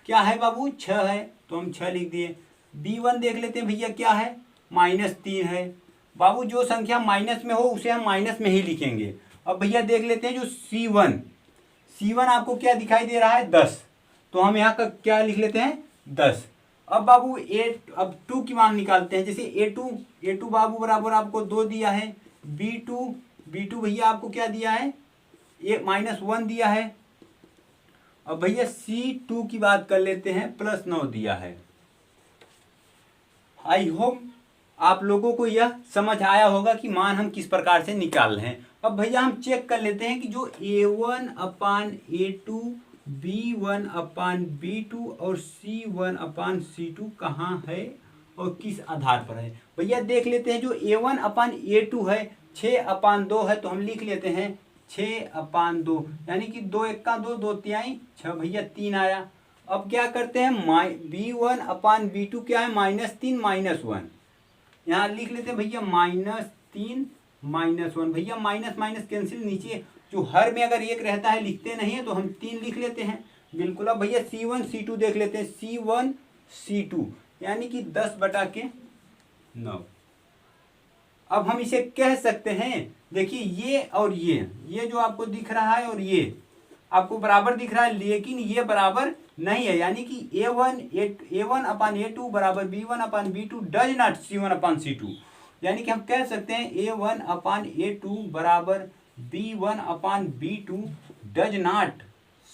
क्या है बाबू 6 है तो हम 6 लिख दिए। B1 देख लेते हैं भैया क्या है, -3 है। बाबू जो संख्या माइनस में हो उसे हम माइनस में ही लिखेंगे। अब भैया देख लेते हैं जो C1 आपको क्या दिखाई दे रहा है 10, तो हम यहाँ का क्या लिख लेते हैं 10। अब बाबू अब 2 की मान निकालते हैं। जैसे A2 बाबू बराबर आपको 2 दिया है, B2 भैया आपको क्या दिया है, -1 दिया है। अब भैया C2 की बात कर लेते हैं, +9 दिया है। आई होप आप लोगों को यह समझ आया होगा कि मान हम किस प्रकार से निकाल रहे हैं। अब भैया हम चेक कर लेते हैं कि जो A1/A2 B1/B2 और C1/C2 कहाँ है और किस आधार पर है। भैया देख लेते हैं जो A1/A2 है 6/2 है, तो हम लिख लेते हैं 6/2, यानी कि 2 1 का 2 2 तिहाई 6 भैया 3 आया। अब क्या करते हैं, B1/B2 क्या है -3 -1, यहाँ लिख लेते हैं भैया -3 -1। भैया माइनस माइनस कैंसिल, नीचे जो हर में अगर 1 रहता है लिखते नहीं है तो हम 3 लिख लेते हैं। बिल्कुल। अब भैया C1 C2 देख लेते हैं, C1 C2 यानी कि 10/9। अब हम इसे कह सकते हैं, देखिए ये और ये जो आपको दिख रहा है और ये आपको बराबर दिख रहा है, लेकिन ये बराबर नहीं है, यानी कि A1/A2 बराबर B1/B2 डज नॉट C1/C2। यानी कि हम कह सकते हैं A1/A2 बराबर B1/B2 डज नॉट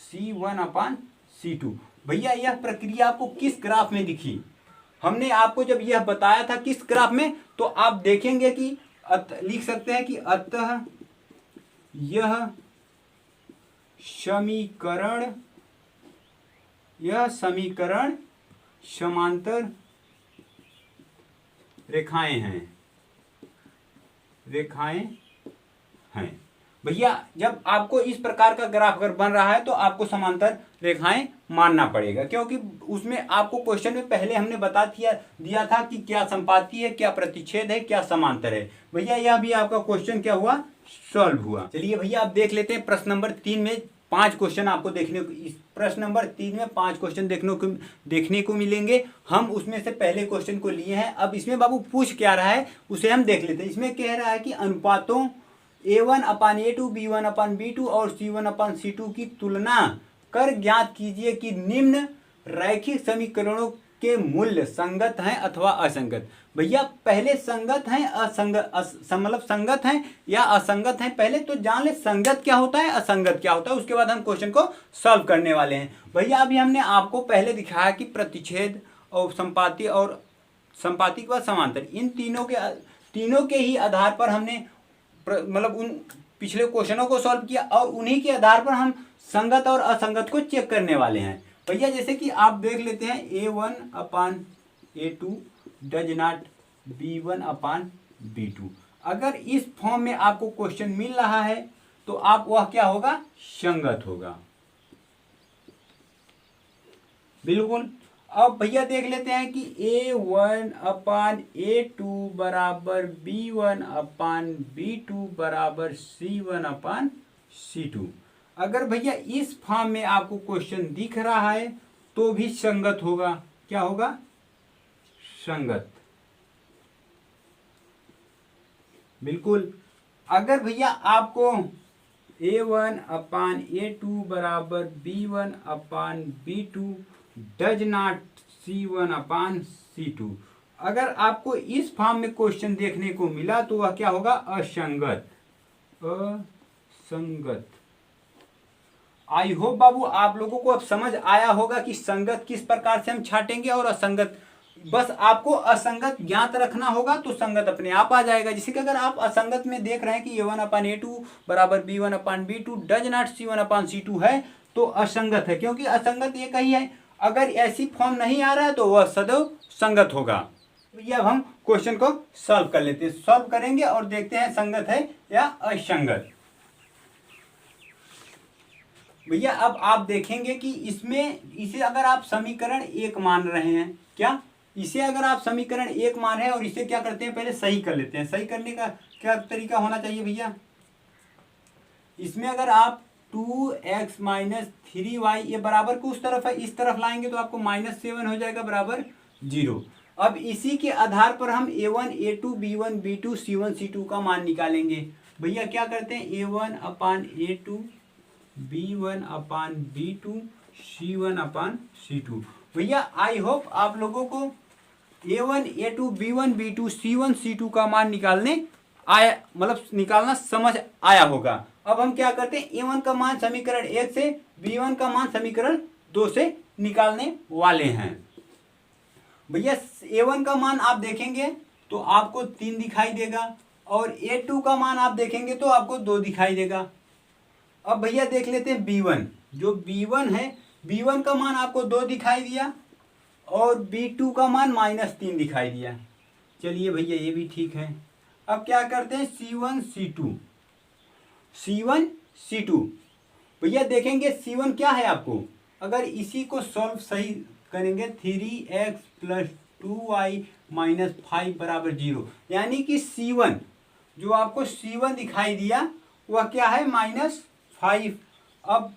C1/C2। भैया यह प्रक्रिया आपको किस ग्राफ में दिखी, हमने आपको जब यह बताया था किस ग्राफ में, तो आप देखेंगे कि लिख सकते हैं कि अतः यह समीकरण समांतर रेखाएं हैं। भैया जब आपको इस प्रकार का ग्राफ अगर बन रहा है तो आपको समांतर रेखाएं मानना पड़ेगा, क्योंकि उसमें आपको क्वेश्चन में पहले हमने बता दिया था कि क्या संपाती है, क्या प्रतिच्छेद है, क्या समांतर है। भैया यह भी आपका क्वेश्चन क्या हुआ, सॉल्व हुआ। चलिए भैया आप देख लेते हैं प्रश्न नंबर 3 में 5 क्वेश्चन आपको देखने को, इस प्रश्न नंबर 3 में 5 क्वेश्चन देखने को मिलेंगे। हम उसमें से पहले क्वेश्चन को लिए हैं। अब इसमें बाबू पूछ क्या रहा है उसे हम देख लेते हैं। इसमें कह रहा है कि अनुपातों A1/A2 B1/B2 और C1/C2 की तुलना कर ज्ञात कीजिए कि निम्न रैखिक समीकरणों के मूल्य संगत हैं अथवा असंगत। भैया पहले संगत हैं मतलब संगत हैं या असंगत हैं, पहले तो जान ले संगत क्या होता है असंगत क्या होता है, उसके बाद हम क्वेश्चन को सॉल्व करने वाले हैं। भैया अभी हमने आपको पहले दिखाया कि प्रतिच्छेद और संपाती के बाद समांतर, इन तीनों के ही आधार पर हमने मतलब उन पिछले क्वेश्चनों को सॉल्व किया और उन्हीं के आधार पर हम संगत और असंगत को चेक करने वाले हैं। भैया जैसे कि आप देख लेते हैं A1/A2 डज नॉट B1/B2। अगर इस फॉर्म में आपको क्वेश्चन मिल रहा है तो आप वह क्या होगा, संगत होगा। बिल्कुल। अब भैया देख लेते हैं कि A1/A2 बराबर B1/B2 बराबर C1/C2। अगर भैया इस फॉर्म में आपको क्वेश्चन दिख रहा है तो भी संगत होगा। क्या होगा, संगत। बिल्कुल। अगर भैया आपको A1/A2 बराबर B1/B2 डज नॉट C1/C2, अगर आपको इस फॉर्म में क्वेश्चन देखने को मिला तो वह क्या होगा, असंगत। असंगत। आई होप बाबू आप लोगों को अब समझ आया होगा कि संगत किस प्रकार से हम छाटेंगे और असंगत, बस आपको असंगत ज्ञात रखना होगा तो संगत अपने आप आ जाएगा। जैसे कि अगर आप असंगत में देख रहे हैं कि A1/A2 बराबर B1/B2 डज नॉट C1/C2 है तो असंगत है, क्योंकि असंगत ये कही है। अगर ऐसी फॉर्म नहीं आ रहा है तो वह सदैव संगत होगा। भैया अब हम क्वेश्चन को सॉल्व कर लेते हैं, सॉल्व करेंगे और देखते हैं संगत है या असंगत। भैया अब आप देखेंगे कि इसमें इसे अगर आप समीकरण 1 मान रहे हैं, क्या इसे अगर आप समीकरण 1 मान रहे हैं और इसे क्या करते हैं पहले सही कर लेते हैं। सही करने का क्या तरीका होना चाहिए भैया, इसमें अगर आप 2x - 3y ये बराबर को उस तरफ है, इस तरफ लाएंगे तो आपको -7 हो जाएगा बराबर 0। अब इसी के आधार पर हम A1 A2 B1 B2 C1 C2 का मान निकालेंगे। भैया क्या करते हैं, A1/A2 B1/B2 C1/C2। भैया आई होप आप लोगों को A1 A2 B1 B2 C1 C2 का मान निकालने आया, मतलब निकालना समझ आया होगा। अब हम क्या करते हैं, A1 का मान समीकरण 1 से, B1 का मान समीकरण 2 से निकालने वाले हैं। भैया A1 का मान आप देखेंगे तो आपको 3 दिखाई देगा और A2 का मान आप देखेंगे तो आपको 2 दिखाई देगा। अब भैया देख लेते हैं B1, जो B1 है, B1 का मान आपको 2 दिखाई दिया और B2 का मान -3 दिखाई दिया। चलिए भैया ये भी ठीक है। अब क्या करते हैं C1 C2 भैया देखेंगे C1 क्या है आपको, अगर इसी को सॉल्व सही करेंगे 3x + 2y - 5 बराबर 0, यानी कि C1 जो आपको C1 दिखाई दिया वह क्या है -5। अब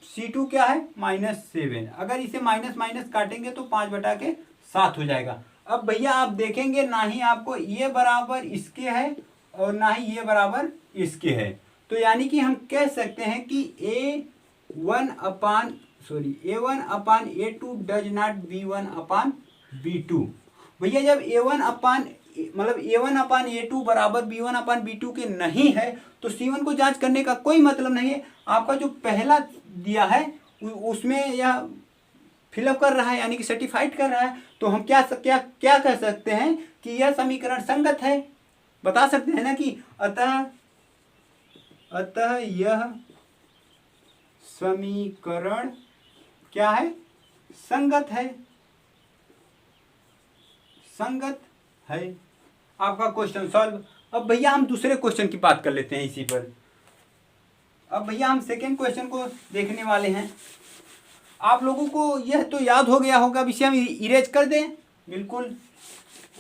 C2 क्या है -7। अगर इसे माइनस माइनस काटेंगे तो 5/7 हो जाएगा। अब भैया आप देखेंगे ना ही आपको ये बराबर इसके है और ना ही ये बराबर इसके है, तो यानी कि हम कह सकते हैं कि A1/A2 डज नॉट B1/B2। भैया जब A1/A2 बराबर B1/B2 के नहीं है तो C1 को जांच करने का कोई मतलब नहीं है। आपका जो पहला दिया है उसमें यह फिलअप कर रहा है, यानी कि सर्टिफाइड कर रहा है, तो हम क्या कह सकते हैं कि यह समीकरण संगत है, बता सकते हैं ना कि अतः यह समीकरण क्या है, संगत है, संगत है। आपका क्वेश्चन सॉल्व। अब भैया हम दूसरे क्वेश्चन की बात कर लेते हैं इसी पर। अब भैया हम सेकेंड क्वेश्चन को देखने वाले हैं। आप लोगों को यह तो याद हो गया होगा, इसे हम इरेज कर दें, बिल्कुल,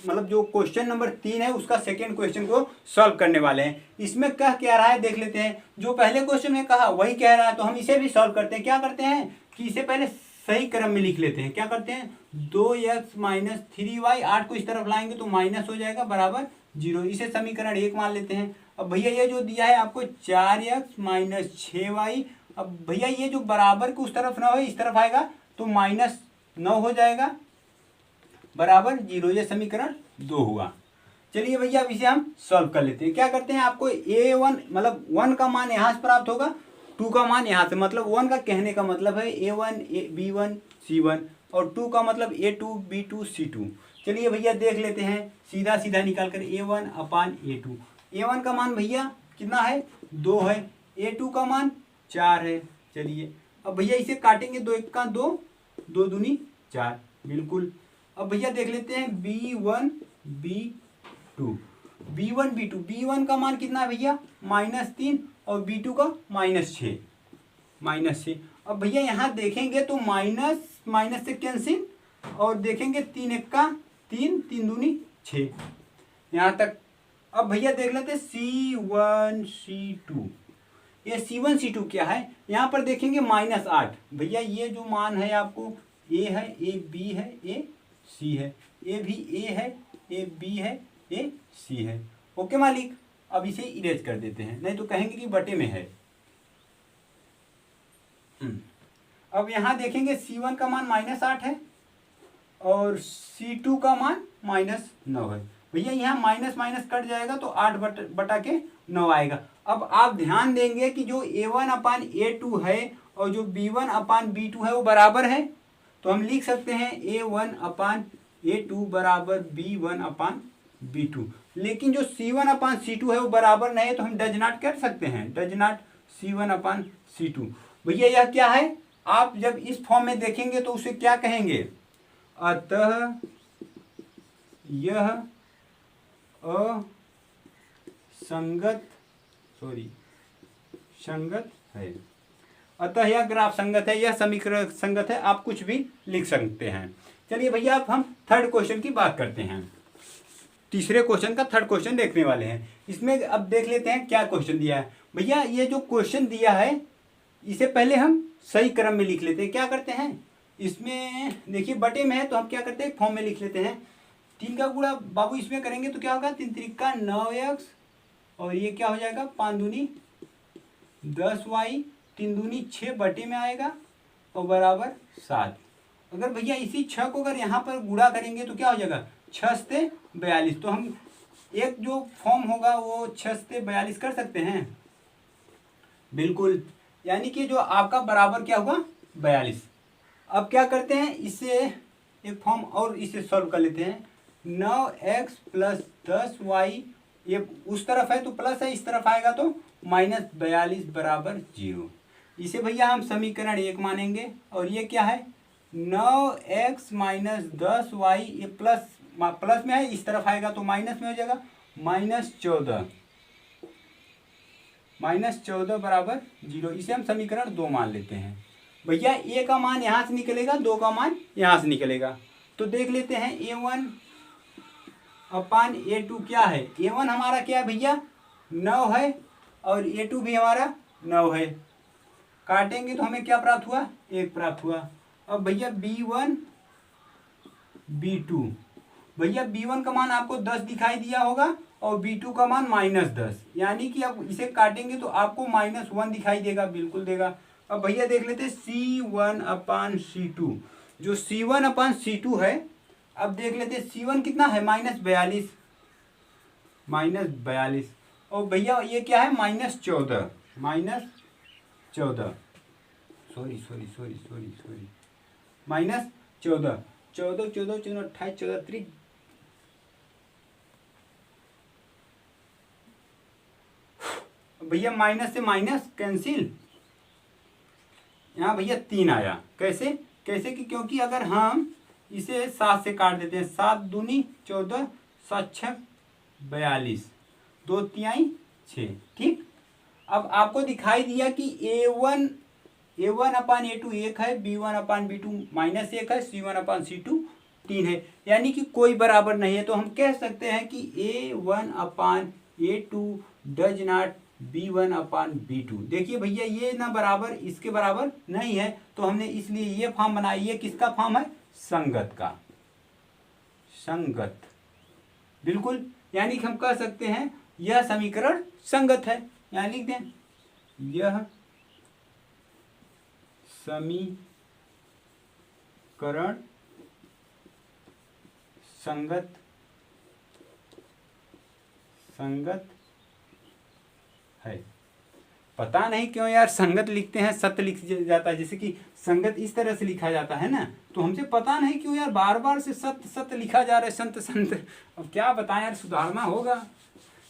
मतलब जो क्वेश्चन नंबर 3 है उसका सेकेंड क्वेश्चन को सॉल्व करने वाले हैं। इसमें कह क्या रहा है देख लेते हैं, जो पहले क्वेश्चन में कहा वही कह रहा है, तो हम इसे भी सॉल्व करते हैं। क्या करते हैं कि इसे पहले सही क्रम में लिख लेते हैं। क्या करते हैं, 2x - 3y, 8 को इस तरफ लाएंगे तो माइनस हो जाएगा बराबर 0। इसे समीकरण 1 मान लेते हैं। अब भैया ये जो दिया है आपको 4x - 6y, अब भैया ये जो बराबर को उस तरफ ना हो इस तरफ आएगा तो -9 हो जाएगा बराबर 0। ये समीकरण 2 हुआ। चलिए भैया अब इसे हम सॉल्व कर लेते हैं। क्या करते हैं, आपको A1 मतलब 1 का मान यहाँ से प्राप्त होगा, 2 का मान यहाँ से, मतलब 1 का कहने का मतलब है A1 B1 C1 और 2 का मतलब A2 B2 C2। चलिए भैया देख लेते हैं, सीधा सीधा निकाल कर A1/A2। A1 का मान भैया कितना है, 2 है, A2 का मान 4 है। चलिए अब भैया इसे काटेंगे, 2 1 का 2, 2 दूनी 4, बिल्कुल। अब भैया देख लेते हैं B1 B2, B1 का मान कितना है भैया, -3 और B2 का -6। अब भैया यहाँ देखेंगे तो माइनस से कैंसिल और देखेंगे 3 1 का 3, 3 दूनी 6, यहाँ तक। अब भैया देख लेते हैं C1 C2। ये C1 C2 क्या है, यहाँ पर देखेंगे -8। भैया ये जो मान है आपको A है, A B है, A C है, A भी A है, A B है, A C है। ओके मालिक, अब इसे इरेज कर देते हैं, नहीं तो कहेंगे कि बटे में है। अब यहाँ देखेंगे C1 का मान -8 है और C2 का मान -9 है। भैया यहाँ माइनस माइनस कट जाएगा तो 8 बटा के 9 आएगा। अब आप ध्यान देंगे कि जो A1/A2 है और जो B1/B2 है वो बराबर है, तो हम लिख सकते हैं A1/A2 बराबर B1/B2। लेकिन जो C1/C2 है वो बराबर नहीं है, तो हम डज नॉट कर सकते हैं, डज नॉट C1/C2। भैया यह क्या है, आप जब इस फॉर्म में देखेंगे तो उसे क्या कहेंगे, अतः यह संगत है, अतः यह ग्राफ संगत है, यह समीकरण संगत है, आप कुछ भी लिख सकते हैं। चलिए भैया अब हम थर्ड क्वेश्चन की बात करते हैं। तीसरे क्वेश्चन का थर्ड क्वेश्चन देखने वाले हैं। इसमें अब देख लेते हैं क्या क्वेश्चन दिया है। भैया ये जो क्वेश्चन दिया है इसे पहले हम सही क्रम में लिख लेते हैं। क्या करते हैं, इसमें देखिए बटे में है तो हम क्या करते हैं, फॉर्म में लिख लेते हैं। 3 का गुणा बाबू इसमें करेंगे तो क्या होगा, 3 त्रिका 9x और ये क्या हो जाएगा 5 दूनी 10y, 3 दूनी 6 बटे में आएगा और बराबर 7। अगर भैया इसी 6 को अगर यहाँ पर गुणा करेंगे तो क्या हो जाएगा 6 से 42। तो हम एक जो फॉर्म होगा वो 6 से 42 कर सकते हैं, बिल्कुल। यानी कि जो आपका बराबर क्या होगा 42। अब क्या करते हैं, इससे एक फॉर्म और इसे सॉल्व कर लेते हैं। 9x + 10y, ये उस तरफ है तो प्लस है, इस तरफ आएगा तो -42 बराबर 0। इसे भैया हम समीकरण 1 मानेंगे। और ये क्या है 9x - 10y, ये प्लस में है, इस तरफ आएगा तो माइनस में हो जाएगा -14 बराबर 0। इसे हम समीकरण 2 मान लेते हैं। भैया a का मान यहाँ से निकलेगा, 2 का मान यहाँ से निकलेगा। तो देख लेते हैं A1/A2 क्या है। A1 हमारा क्या है भैया 9 है और A2 भी हमारा 9 है। काटेंगे तो हमें क्या प्राप्त हुआ, 1 प्राप्त हुआ। अब भैया B1/B2, भैया B1 का मान आपको 10 दिखाई दिया होगा और B2 का मान -10, यानी कि अब इसे काटेंगे तो आपको -1 दिखाई देगा, बिल्कुल देगा। अब भैया देख लेते हैं C1/C2, जो C1/C2 है। अब देख लेते हैं C1 कितना है -42, और भैया ये क्या है -14, सॉरी -14, 14 14 28 14 भैया माइनस से माइनस कैंसिल, यहाँ भैया 3 आया। कैसे कि क्योंकि अगर हम इसे 7 से काट देते हैं, 7 दूनी 14, 7 6 42, 2 तिहाई 6, ठीक। अब आपको दिखाई दिया कि A1/A2 1 है, B1/B2 -1 है, C1/C2 3 है, यानी कि कोई बराबर नहीं है। तो हम कह सकते हैं कि A1/A2 डज नॉट B1/B2। देखिए भैया ये ना बराबर इसके बराबर नहीं है, तो हमने इसलिए ये फॉर्म बनाई। ये किसका फॉर्म है, संगत का, संगत, बिल्कुल। यानी कि हम कह सकते हैं यह समीकरण संगत है। यहाँ लिख दें यह समीकरण संगत है। पता नहीं क्यों यार संगत लिखते हैं सत्य लिख जाता है, जैसे कि संगत इस तरह से लिखा जाता है ना, तो हमसे पता नहीं क्यों यार बार बार से सत्य लिखा जा रहा है, संत। अब क्या बताएं यार, सुधारना होगा।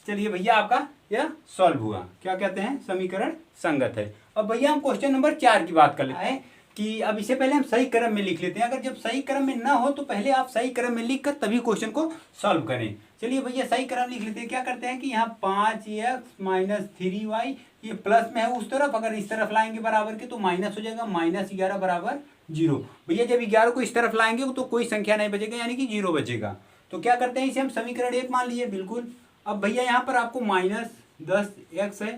चलिए भैया आपका यह सॉल्व हुआ। क्या कहते हैं, समीकरण संगत है। अब भैया हम क्वेश्चन नंबर 4 की बात कर लेते हैं कि अब इसे पहले हम सही क्रम में लिख लेते हैं। अगर जब सही क्रम में ना हो तो पहले आप सही क्रम में लिख कर तभी क्वेश्चन को सॉल्व करें। चलिए भैया सही क्रम लिख लेते हैं। क्या करते हैं कि यहाँ 5x - 3y, ये प्लस में है उस तरफ, अगर इस तरफ लाएंगे बराबर के तो माइनस हो जाएगा, -11 बराबर 0। भैया जब 11 को इस तरफ लाएंगे तो कोई संख्या नहीं बचेगा, यानी कि 0 बचेगा। तो क्या करते हैं, इसे हम समीकरण 1 मान लिए, बिल्कुल। अब भैया यहाँ पर आपको -10x है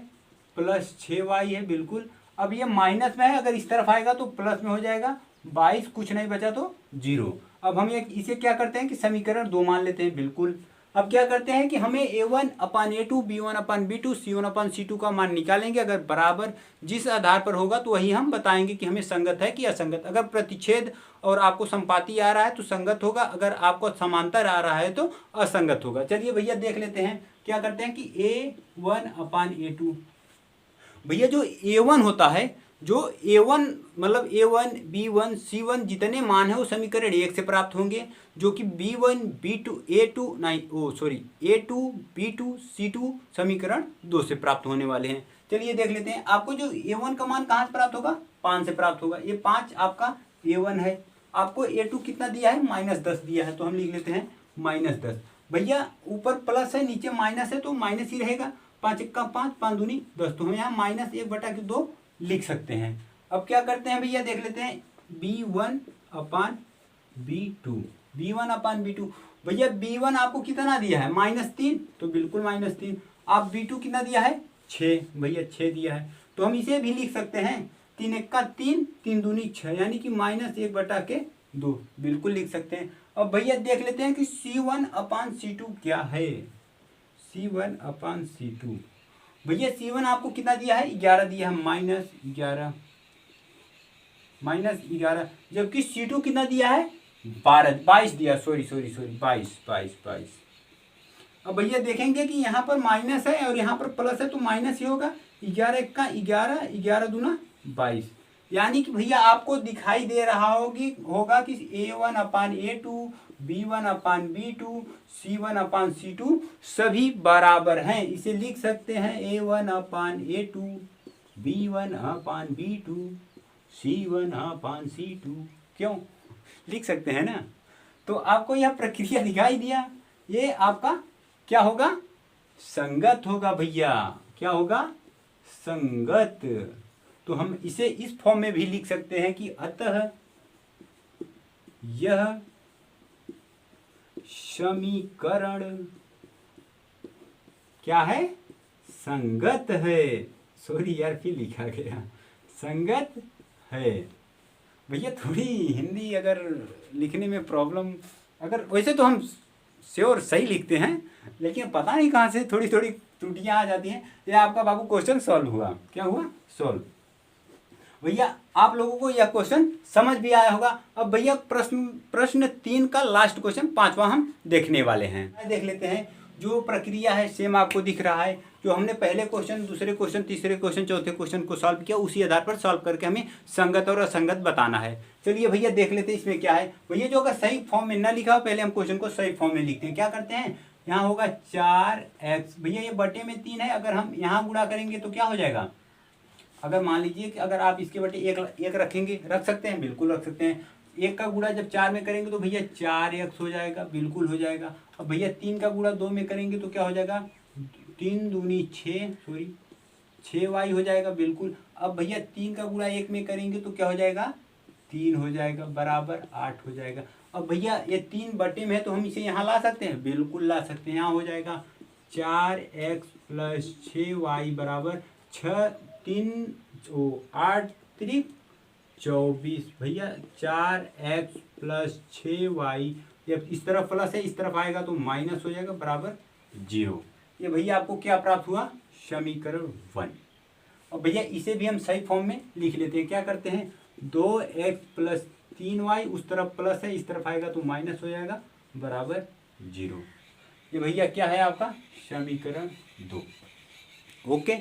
प्लस 6y है, बिल्कुल। अब ये माइनस में है, अगर इस तरफ आएगा तो प्लस में हो जाएगा, 22 कुछ नहीं बचा तो 0। अब हम इसे क्या करते हैं कि समीकरण 2 मान लेते हैं, बिल्कुल। अब क्या करते हैं कि हमें A1/A2 B1/B2 C1/C2 का मान निकालेंगे। अगर बराबर जिस आधार पर होगा तो वही हम बताएंगे कि हमें संगत है कि असंगत। अगर प्रतिच्छेद और आपको संपाती आ रहा है तो संगत होगा, अगर आपको समांतर आ रहा है तो असंगत होगा। चलिए भैया देख लेते हैं क्या करते हैं कि A1/A2 भैया जो A1 होता है, जो A1 मतलब A1 B1 C1 जितने मान है वो समीकरण 1 से प्राप्त होंगे, जो कि B1 B2 A2 B2 C2 समीकरण 2 से प्राप्त होने वाले हैं। चलिए देख लेते हैं। आपको जो A1 का मान कहाँ से प्राप्त होगा? 5 से प्राप्त होगा। ये 5 आपका A1 है। आपको A2 कितना दिया है? -10 दिया है, तो हम लिख लेते हैं -10। भैया ऊपर प्लस है नीचे माइनस है तो माइनस ही रहेगा। 5 1 5, 5 दूनी 10, तो हम यहाँ -1/2 लिख सकते हैं। अब क्या करते हैं भैया देख लेते हैं B1/B2 B1/B2 भैया B1 आपको कितना दिया है? -3, तो बिल्कुल -3। आप B2 कितना दिया है? 6, भैया 6 दिया है, तो हम इसे भी लिख सकते हैं 3 1 3, 3 दूनी 6, यानी कि -1/2 बिल्कुल लिख सकते हैं। अब भैया देख लेते हैं कि C1/C2 क्या है। C1/C2 भैया C1 आपको कितना दिया है? 11 दिया है, -11, जबकि C2 कितना दिया है? 22 दिया, सॉरी 22। अब भैया देखेंगे कि यहाँ पर माइनस है और यहाँ पर प्लस है तो माइनस ही होगा। 11 1 11, 11 दूना 22, यानी कि भैया आपको दिखाई दे रहा होगा कि A1/A2 B1/B2 C1/C2 सभी बराबर हैं। इसे लिख सकते हैं A1/A2 B1/B2 C1/C2। क्यों लिख सकते हैं ना? तो आपको यह प्रक्रिया दिखाई दिया, ये आपका क्या होगा? संगत होगा भैया। क्या होगा? संगत। तो हम इसे इस फॉर्म में भी लिख सकते हैं कि अतः यह समीकरण क्या है? संगत है। सॉरी यार, फिर लिखा गया संगत है। भैया थोड़ी हिंदी अगर लिखने में प्रॉब्लम, अगर वैसे तो हम श्योर सही लिखते हैं, लेकिन पता नहीं कहाँ से थोड़ी थोड़ी त्रुटियां आ जाती हैं। ये आपका बाबू क्वेश्चन सॉल्व हुआ। क्या हुआ? सॉल्व। भैया आप लोगों को यह क्वेश्चन समझ भी आया होगा। अब भैया प्रश्न 3 का लास्ट क्वेश्चन 5वां हम देखने वाले हैं। देख लेते हैं। जो प्रक्रिया है सेम आपको दिख रहा है, जो हमने पहले क्वेश्चन, दूसरे क्वेश्चन, तीसरे क्वेश्चन, चौथे क्वेश्चन को सॉल्व किया, उसी आधार पर सॉल्व करके हमें संगत और असंगत बताना है। चलिए भैया देख लेते हैं इसमें क्या है। भैया जो अगर सही फॉर्म में ना लिखा हो, पहले हम क्वेश्चन को सही फॉर्म में लिखते हैं। क्या करते हैं? यहाँ होगा 4x, भैया ये बटे में 3 है, अगर हम यहाँ गुणा करेंगे तो क्या हो जाएगा? अगर मान लीजिए कि अगर आप इसके बटे एक रखेंगे, रख सकते हैं, बिल्कुल रख सकते हैं। 1 का गुणा जब 4 में करेंगे तो भैया 4x हो जाएगा, बिल्कुल हो जाएगा। अब भैया 3 का गुणा 2 में करेंगे तो क्या हो जाएगा? 3 दूनी 6, सॉरी 6y हो जाएगा, बिल्कुल। अब भैया 3 का गुणा 1 में करेंगे तो क्या हो जाएगा? 3 हो जाएगा, बराबर 8 हो जाएगा। अब भैया ये 3 बटे में है तो हम इसे यहाँ ला सकते हैं, बिल्कुल ला सकते हैं। यहाँ हो जाएगा 4x + 6y बराबर 8 3 24। भैया 4x + 6y, जब इस तरफ प्लस है इस तरफ आएगा तो माइनस हो जाएगा, बराबर 0। ये भैया आपको क्या प्राप्त हुआ? समीकरण 1। और भैया इसे भी हम सही फॉर्म में लिख लेते हैं। क्या करते हैं? 2x + 3y, उस तरफ प्लस है इस तरफ आएगा तो माइनस हो जाएगा, बराबर 0। ये भैया क्या है आपका? समीकरण 2। ओके,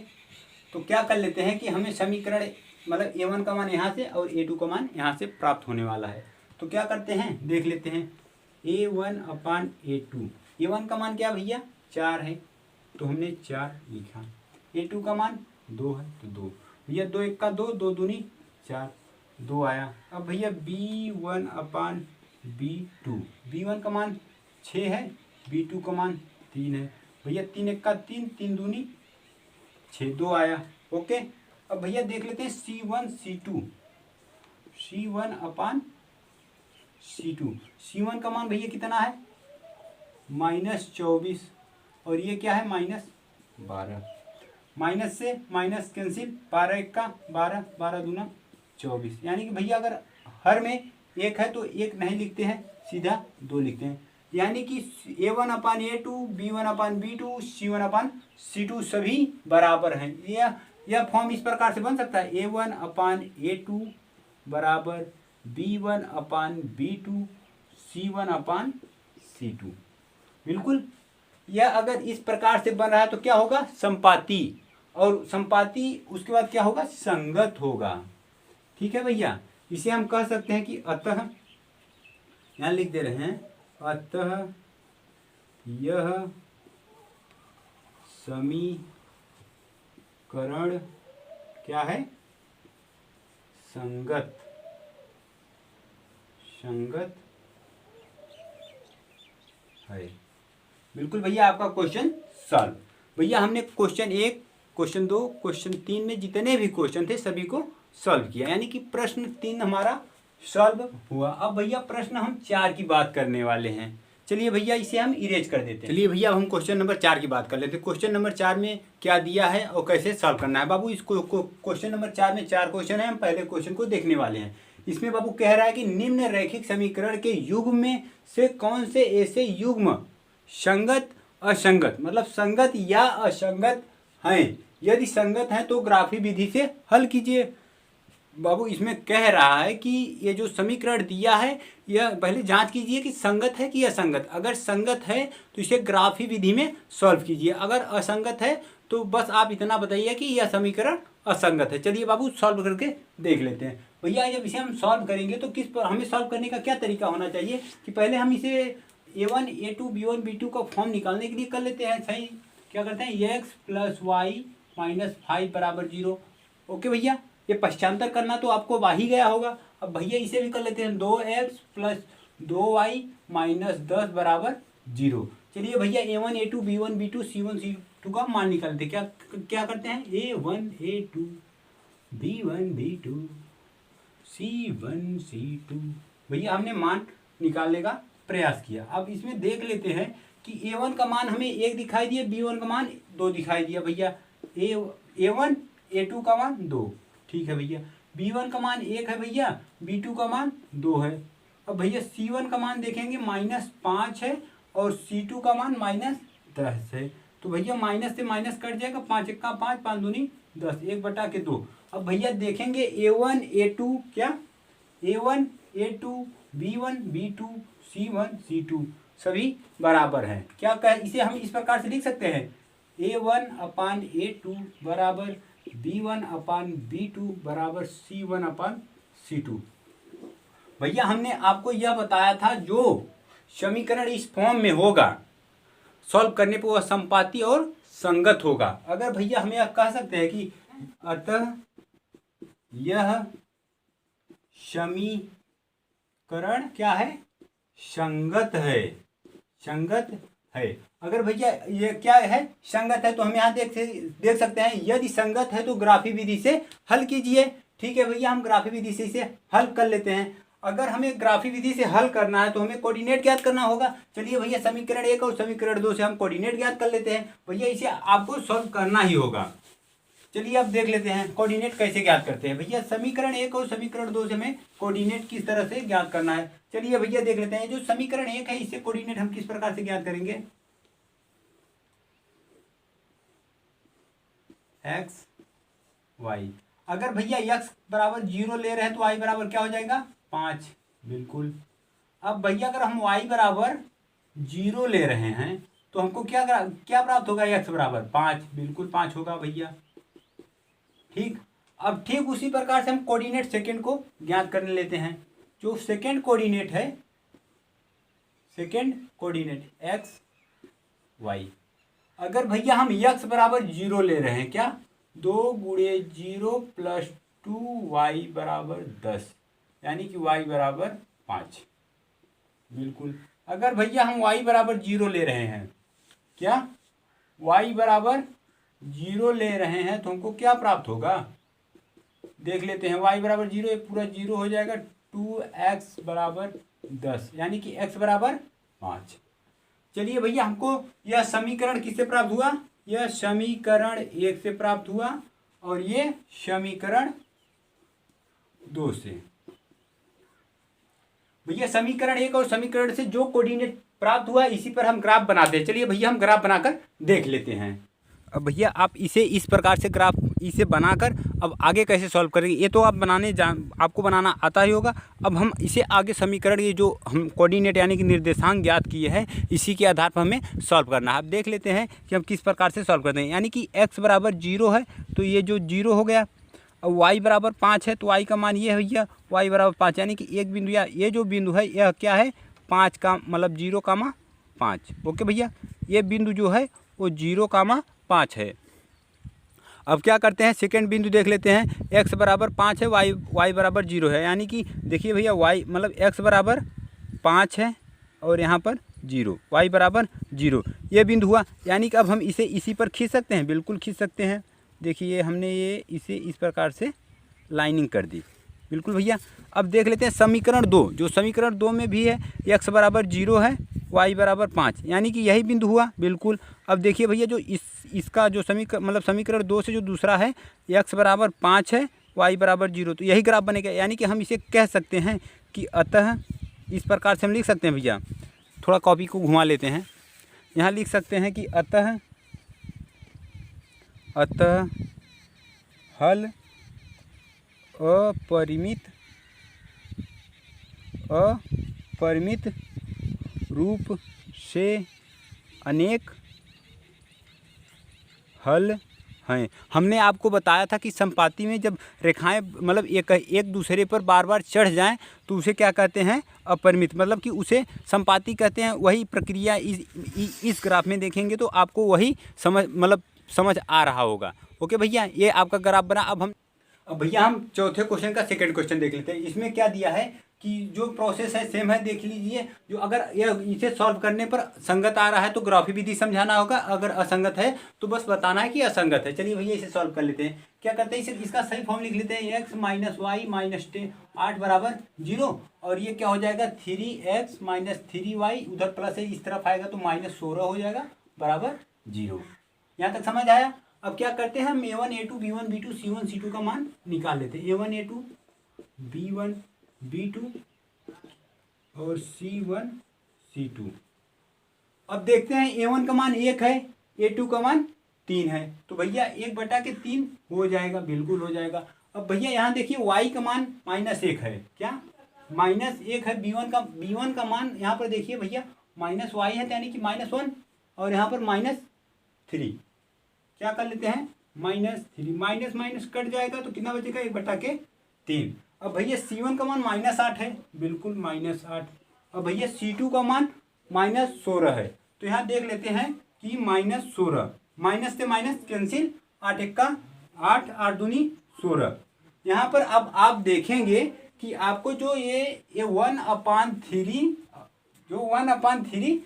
तो क्या कर लेते हैं कि हमें समीकरण मतलब A1 का मान यहाँ से और A2 का मान यहाँ से प्राप्त होने वाला है। तो क्या करते हैं? देख लेते हैं। A1/A2, A1 का मान क्या भैया? 4 है, तो हमने 4 लिखा। A2 का मान 2 है तो 2, भैया 2 1 2, 2 दूनी 4, 2 आया। अब भैया B1/B2, B1 का मान 6 है, B2 का मान 3 है, भैया 3 1 3, 3 दूनी 6, 2 आया। ओके, अब भैया देख लेते हैं C1/C2, C1/C2, C1 का मान भैया कितना है? -24, और ये क्या है? -12। माइनस से माइनस कैंसिल, 12 1 12, 12 दूना 24, यानी कि भैया अगर हर में 1 है तो 1 नहीं लिखते हैं, सीधा 2 लिखते हैं। यानी कि A1/A2, B1/B2, C1/C2 सभी बराबर हैं। यह फॉर्म इस प्रकार से बन सकता है, A1/A2 बराबर B1/B2, C1/C2। बिल्कुल, यह अगर इस प्रकार से बन रहा है तो क्या होगा, संपाती, और संपाती उसके बाद क्या होगा, संगत होगा। ठीक है भैया, इसे हम कह सकते हैं कि अतः, यहाँ लिख दे रहे हैं, अतः यह समीकरण क्या है, संगत है। बिल्कुल भैया, आपका क्वेश्चन सॉल्व। भैया हमने क्वेश्चन 1, क्वेश्चन 2, क्वेश्चन 3 में जितने भी क्वेश्चन थे सभी को सॉल्व किया, यानी कि प्रश्न 3 हमारा सॉल्व हुआ। अब भैया प्रश्न हम 4 की बात करने वाले हैं। चलिए भैया इसे हम इरेज कर देते हैं। चलिए भैया हम क्वेश्चन नंबर 4 की बात कर लेते हैं। क्वेश्चन नंबर 4 में क्या दिया है और कैसे सॉल्व करना है। बाबू इसको क्वेश्चन नंबर 4 में 4 क्वेश्चन है, हम पहले क्वेश्चन को देखने वाले हैं। इसमें बाबू कह रहा है कि निम्न रैखिक समीकरण के युग्म में से कौन से ऐसे युग्म संगत असंगत, मतलब संगत या असंगत हैं, यदि संगत हैं तो ग्राफी विधि से हल कीजिए। बाबू इसमें कह रहा है कि ये जो समीकरण दिया है यह पहले जांच कीजिए कि संगत है कि असंगत। अगर संगत है तो इसे ग्राफी विधि में सॉल्व कीजिए, अगर असंगत है तो बस आप इतना बताइए कि यह समीकरण असंगत है। चलिए बाबू सॉल्व करके देख लेते हैं। भैया जब इसे हम सॉल्व करेंगे तो किस पर हमें सॉल्व करने का क्या तरीका होना चाहिए कि पहले हम इसे A1, A2, B1, B2 का फॉर्म निकालने के लिए कर लेते हैं। सही, क्या करते हैं, x + y - 5 = 0। ओके भैया, ये पश्चांतर करना तो आपको आ ही गया होगा। अब भैया इसे भी कर लेते हैं, 2x + 2y - 10 = 0। चलिए भैया A1, A2, B1, B2, C1, C2 का मान निकालते, क्या करते हैं, A1, A2, B1, B2, C1, C2। भैया हमने मान निकालने का प्रयास किया। अब इसमें देख लेते हैं कि A1 का मान हमें 1 दिखाई दिया, B1 का मान 2 दिखाई दिया। भैया A1, A2 का मान 2, ठीक है भैया। B1 का मान 1 है भैया, B2 का मान 2 है। अब भैया C1 का मान देखेंगे -5 है और C2 का मान -10 है। तो भैया माइनस से माइनस कट जाएगा, 5 × 5, 5 दूनी 10, 1/2। अब भैया देखेंगे A1, A2 क्या, A1, A2, B1, B2, C1, C2 सभी बराबर हैं। क्या कह, इसे हम इस प्रकार से लिख सकते हैं, A1/A2 बराबर B1/B2 बराबर C1/C2। भैया हमने आपको यह बताया था जो समीकरण इस फॉर्म में होगा सॉल्व करने पर वह संपाती और संगत होगा। अगर भैया हम यह कह सकते हैं कि अतः यह समीकरण क्या है, संगत है, संगत है। अगर भैया ये क्या है, संगत है, तो हम यहाँ देख सकते हैं, यदि संगत है तो ग्राफी विधि से हल कीजिए। ठीक है भैया, हम ग्राफी विधि से इसे हल कर लेते हैं। अगर हमें ग्राफी विधि से हल करना है तो हमें कोऑर्डिनेट ज्ञात करना होगा। चलिए भैया समीकरण 1 और समीकरण 2 से हम कोऑर्डिनेट ज्ञात कर लेते हैं। भैया इसे आपको सॉल्व करना ही होगा। चलिए अब देख लेते हैं कोऑर्डिनेट कैसे ज्ञात करते हैं। भैया समीकरण 1 और समीकरण 2 से हमें कोऑर्डिनेट किस तरह से ज्ञात करना है। चलिए भैया देख लेते हैं, जो समीकरण 1 है इससे कोऑर्डिनेट हम किस प्रकार से ज्ञात करेंगे, x y। अगर भैया x = 0 ले रहे हैं तो y बराबर क्या हो जाएगा, 5। बिल्कुल। अब भैया अगर हम y = 0 ले रहे हैं तो हमको क्या प्राप्त होगा, x = 5। बिल्कुल 5 होगा भैया। ठीक, अब ठीक उसी प्रकार से हम कोऑर्डिनेट सेकंड को ज्ञात करने लेते हैं। जो सेकंड कोऑर्डिनेट है, सेकंड कोऑर्डिनेट x y। अगर भैया हम x = 0 ले रहे हैं, क्या, 2 × 0 + 2y = 10, यानी कि y = 5। बिल्कुल। अगर भैया हम y = 0 ले रहे हैं, क्या, y = 0 ले रहे हैं तो हमको क्या प्राप्त होगा, देख लेते हैं। y = 0, ये पूरा 0 हो जाएगा, 2x = 10, यानी कि x = 5। चलिए भैया हमको यह समीकरण किससे प्राप्त हुआ, यह समीकरण 1 से प्राप्त हुआ और ये समीकरण 2 से। भैया समीकरण 1 और समीकरण से जो कोऑर्डिनेट प्राप्त हुआ, इसी पर हम ग्राफ बनाते हैं। चलिए भैया हम ग्राफ बनाकर देख लेते हैं। अब भैया आप इसे इस प्रकार से ग्राफ इसे बनाकर अब आगे कैसे सॉल्व करेंगे, ये तो आप आपको बनाना आता ही होगा। अब हम इसे आगे समीकरण, ये जो हम कोऑर्डिनेट यानी कि निर्देशांक ज्ञात किए हैं, इसी के आधार पर हमें सॉल्व करना है। अब देख लेते हैं कि हम किस प्रकार से सॉल्व करते हैं। यानी कि x बराबर 0 है तो ये जो 0 हो गया। अब y बराबर 5 है तो y का मान ये है भैया, y बराबर 5, यानी कि एक बिंदु, या ये जो बिंदु है यह क्या है, 5 का मतलब 0,5। ओके भैया, ये बिंदु जो है वो 0,5 है। अब क्या करते हैं, सेकंड बिंदु देख लेते हैं। x बराबर 5 है, y बराबर 0 है, यानी कि देखिए भैया y मतलब x बराबर 5 है और यहाँ पर 0, y बराबर 0, ये बिंदु हुआ। यानी कि अब हम इसे इसी पर खींच सकते हैं, बिल्कुल खींच सकते हैं। देखिए हमने ये इसे इस प्रकार से लाइनिंग कर दी, बिल्कुल भैया। अब देख लेते हैं समीकरण 2, जो समीकरण 2 में भी है x बराबर 0 है, y बराबर 5, यानी कि यही बिंदु हुआ, बिल्कुल। अब देखिए भैया जो इसका जो समीकरण 2 से जो दूसरा है, x बराबर 5 है, y बराबर 0, तो यही ग्राफ बनेगा। यानी कि हम इसे कह सकते हैं कि अतः, इस प्रकार से हम लिख सकते हैं भैया, थोड़ा कॉपी को घुमा लेते हैं, यहाँ लिख सकते हैं कि अतः हल अपरिमित रूप से अनेक हल हैं। हमने आपको बताया था कि समपाती में जब रेखाएं मतलब एक दूसरे पर बार बार चढ़ जाएं तो उसे क्या कहते हैं, अपरिमित, मतलब कि उसे समपाती कहते हैं। वही प्रक्रिया इस ग्राफ में देखेंगे तो आपको वही समझ आ रहा होगा। ओके भैया, ये आपका ग्राफ बना। अब भैया हम चौथे क्वेश्चन का सेकंड क्वेश्चन देख लेते हैं। इसमें क्या दिया है कि जो प्रोसेस है सेम है, देख लीजिए। जो अगर इसे सॉल्व करने पर संगत आ रहा है तो ग्राफी विधि समझाना होगा, अगर असंगत है तो बस बताना है कि असंगत है। चलिए भैया इसे सॉल्व कर लेते हैं। क्या करते हैं, इसका सही फॉर्म लिख लेते हैं, x माइनस वाई माइनस 8 बराबर 0, और ये क्या हो जाएगा 3x माइनस 3y, उधर प्लस है इस तरफ आएगा तो -16 हो जाएगा बराबर 0। यहाँ तक समझ आया। अब क्या करते हैं, हम a1 a2 b1 b2 c1 c2 का मान निकाल लेते हैं। a1 a2 b1 b2 और c1 c2। अब देखते हैं a1 का मान 1 है, a2 का मान 3 है, तो भैया 1/3 हो जाएगा, बिल्कुल हो जाएगा। अब भैया यहाँ देखिए y का मान -1 है, क्या -1 है। b1 का मान यहाँ पर देखिए भैया -y है, यानी कि -1, और यहाँ पर -3। क्या कर लेते हैं, -3 माइनस माइनस कट जाएगा तो कितना बचेगा, 1/3। अब भैया c1 का मान -8 है, बिल्कुल -8। अब भैया c2 का मान -16 है, तो यहाँ देख लेते हैं कि -16, माइनस से माइनस कैंसिल, 8 1 का 8, 8 दूनी 16। यहाँ पर अब आप देखेंगे कि आपको जो ये 1/3, जो 1/3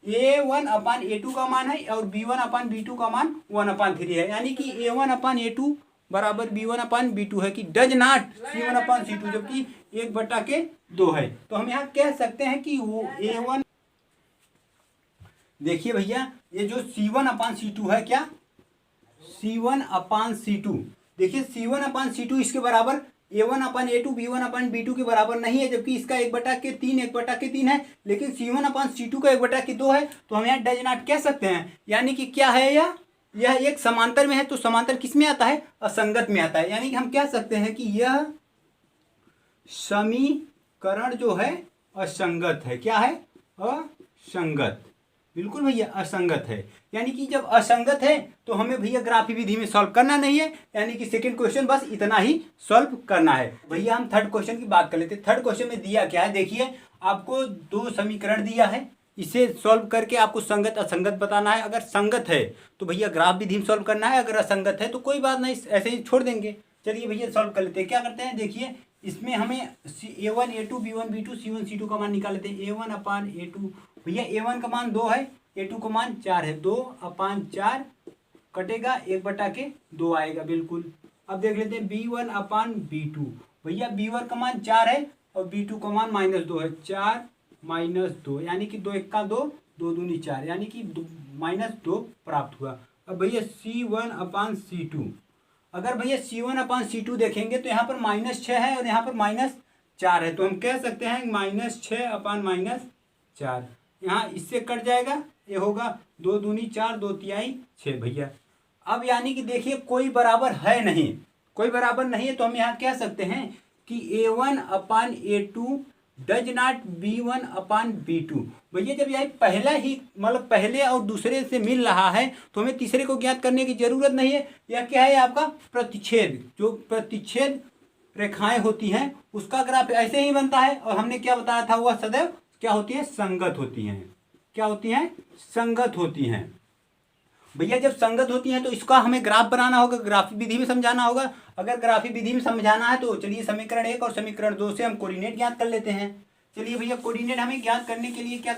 a1/a2 का मान है और b1/b2 का मान 1/3 है, यानी कि a1/a2 बराबर b1/b2 है, कि डज नॉट c1/c2, जबकि 1/2 है। तो हम यहाँ कह सकते हैं कि वो a1, देखिए भैया ये जो c1/c2 है, क्या c1/c2, देखिए c1/c2 इसके बराबर a1/a2 b1/b2 के बराबर नहीं है, जबकि इसका 1/3 है, लेकिन c1/c2 का 1/2 है। तो हम यहाँ डज नॉट कह सकते हैं, यानी कि क्या है, यह एक समांतर में है, तो समांतर किस में आता है, असंगत में आता है। यानी कि हम कह सकते हैं कि यह समीकरण जो है असंगत है। क्या है, असंगत, बिल्कुल भैया असंगत है। यानी कि जब असंगत है तो हमें भैया ग्राफी विधि में सॉल्व करना नहीं है, यानी कि सेकंड क्वेश्चन बस इतना ही सॉल्व करना है। भैया हम थर्ड क्वेश्चन की बात कर लेते हैं। थर्ड क्वेश्चन में दिया क्या है, देखिए आपको 2 समीकरण दिया है, इसे सॉल्व करके आपको संगत असंगत बताना है। अगर संगत है तो भैया ग्राफ विधि में सॉल्व करना है, अगर असंगत है तो कोई बात नहीं, ऐसे ही छोड़ देंगे। चलिए भैया सॉल्व कर लेते हैं। क्या करते हैं, देखिए इसमें हमें a1 a2 b1 b2 c1 c2 का मान निकाल लेते हैं। a1/a2, भैया a1 का मान 2 है, a2 का मान 4 है, 2/4 कटेगा, 1/2 आएगा, बिल्कुल। अब देख लेते हैं b1/b2, भैया b1 का मान 4 है और b2 का मान -2 है, 4 - 2, यानी कि 2 1 का 2, 2 दूनी 4, यानी कि -2 प्राप्त हुआ। अब भैया c1/c2, अगर भैया c1/c2 देखेंगे तो यहाँ पर -6 है और यहाँ पर -4 है, तो हम कह सकते हैं -6/4। यहाँ इससे कट जाएगा, ये होगा 2 दूनी 4, 2 तिहाई 6 भैया। अब यानी कि देखिए कोई बराबर है नहीं, कोई बराबर नहीं है, तो हम यहाँ कह सकते हैं कि A1 upon A2 does not B1 upon B2। भैया जब यह पहला ही मतलब पहले और दूसरे से मिल रहा है तो हमें तीसरे को ज्ञात करने की जरूरत नहीं है। यह क्या है आपका प्रतिच्छेद, जो प्रतिच्छेद रेखाएं होती हैं उसका ग्राफ ऐसे ही बनता है। और हमने क्या बताया था, वह सदैव क्या होती है, संगत होती हैं। क्या होती हैं, संगत होती हैं। भैया जब संगत होती हैं तो इसका हमें ग्राफ बनाना होगा, ग्राफिक विधि में समझाना होगा। अगर ग्राफिक विधि में समझाना है तो चलिए समीकरण 1 और समीकरण 2 से हम कोऑर्डिनेट ज्ञात कर लेते हैं। चलिए भैया कोऑर्डिनेट हमें ज्ञात करने के लिए क्या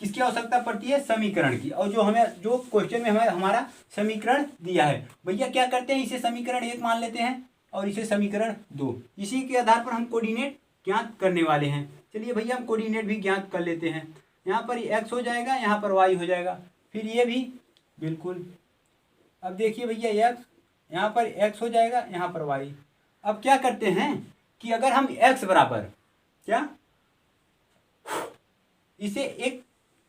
किसकी आवश्यकता पड़ती है, समीकरण की। और जो क्वेश्चन में हमें हमारा समीकरण दिया है, भैया क्या करते हैं, इसे समीकरण 1 मान लेते हैं और इसे समीकरण 2, इसी के आधार पर हम कोऑर्डिनेट ज्ञात करने वाले हैं। चलिए भैया हम कोऑर्डिनेट भी ज्ञात कर लेते हैं। यहाँ पर x हो जाएगा, यहाँ पर y हो जाएगा, फिर ये भी बिल्कुल। अब देखिए भैया x यहाँ पर x हो जाएगा, यहाँ पर y। अब क्या करते हैं कि अगर हम x बराबर क्या इसे एक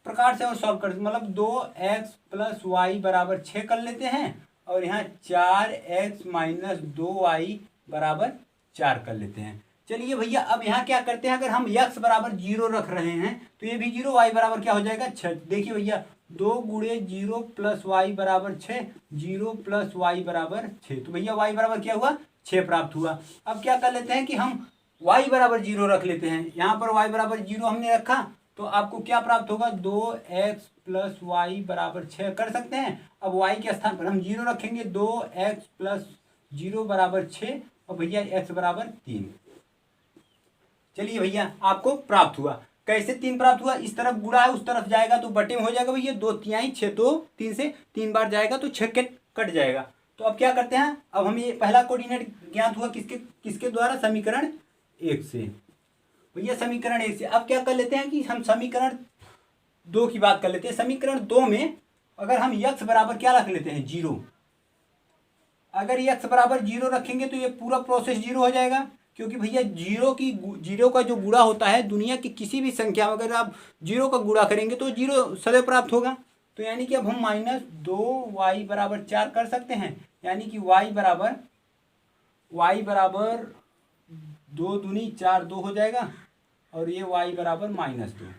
प्रकार से और सॉल्व कर, मतलब 2x प्लस वाई बराबर 6 कर लेते हैं और यहाँ 4x माइनस 2y बराबर 4 कर लेते हैं। चलिए भैया अब यहाँ क्या करते हैं, अगर हम x बराबर 0 रख रहे हैं तो ये भी 0, y बराबर क्या हो जाएगा 6। देखिए भैया 2 गुणे 0 प्लस वाई बराबर 6, 0 प्लस वाई बराबर 6, तो भैया y बराबर क्या हुआ 6 प्राप्त हुआ। अब क्या कर लेते हैं कि हम y बराबर 0 रख लेते हैं। यहाँ पर y बराबर 0 हमने रखा तो आपको क्या प्राप्त होगा, 2x प्लस वाई बराबर 6 कर सकते हैं। अब y के स्थान पर हम 0 रखेंगे, 2x प्लस 0 बराबर 6 और भैया x बराबर 3। चलिए भैया आपको प्राप्त हुआ। कैसे 3 प्राप्त हुआ, इस तरफ गुणा है उस तरफ जाएगा तो बटे में हो जाएगा भैया 2 तिहाई 6, तो 3 से 3 बार जाएगा तो 6 कट जाएगा। तो अब क्या करते हैं, अब हम ये पहला कोऑर्डिनेट ज्ञात हुआ किसके द्वारा, समीकरण 1 से। भैया समीकरण 1 से अब क्या कर लेते हैं कि हम समीकरण 2 की बात कर लेते हैं। समीकरण 2 में अगर हम x बराबर क्या रख लेते हैं 0, अगर x बराबर 0 रखेंगे तो ये पूरा प्रोसेस 0 हो जाएगा, क्योंकि भैया 0 का जो गुणा होता है दुनिया की किसी भी संख्या में अगर आप 0 का गुणा करेंगे तो 0 सदैव प्राप्त होगा। तो यानी कि अब हम माइनस 2y बराबर 4 कर सकते हैं, यानी कि y बराबर 2 दूनी 4, 2 हो जाएगा और ये y बराबर -2।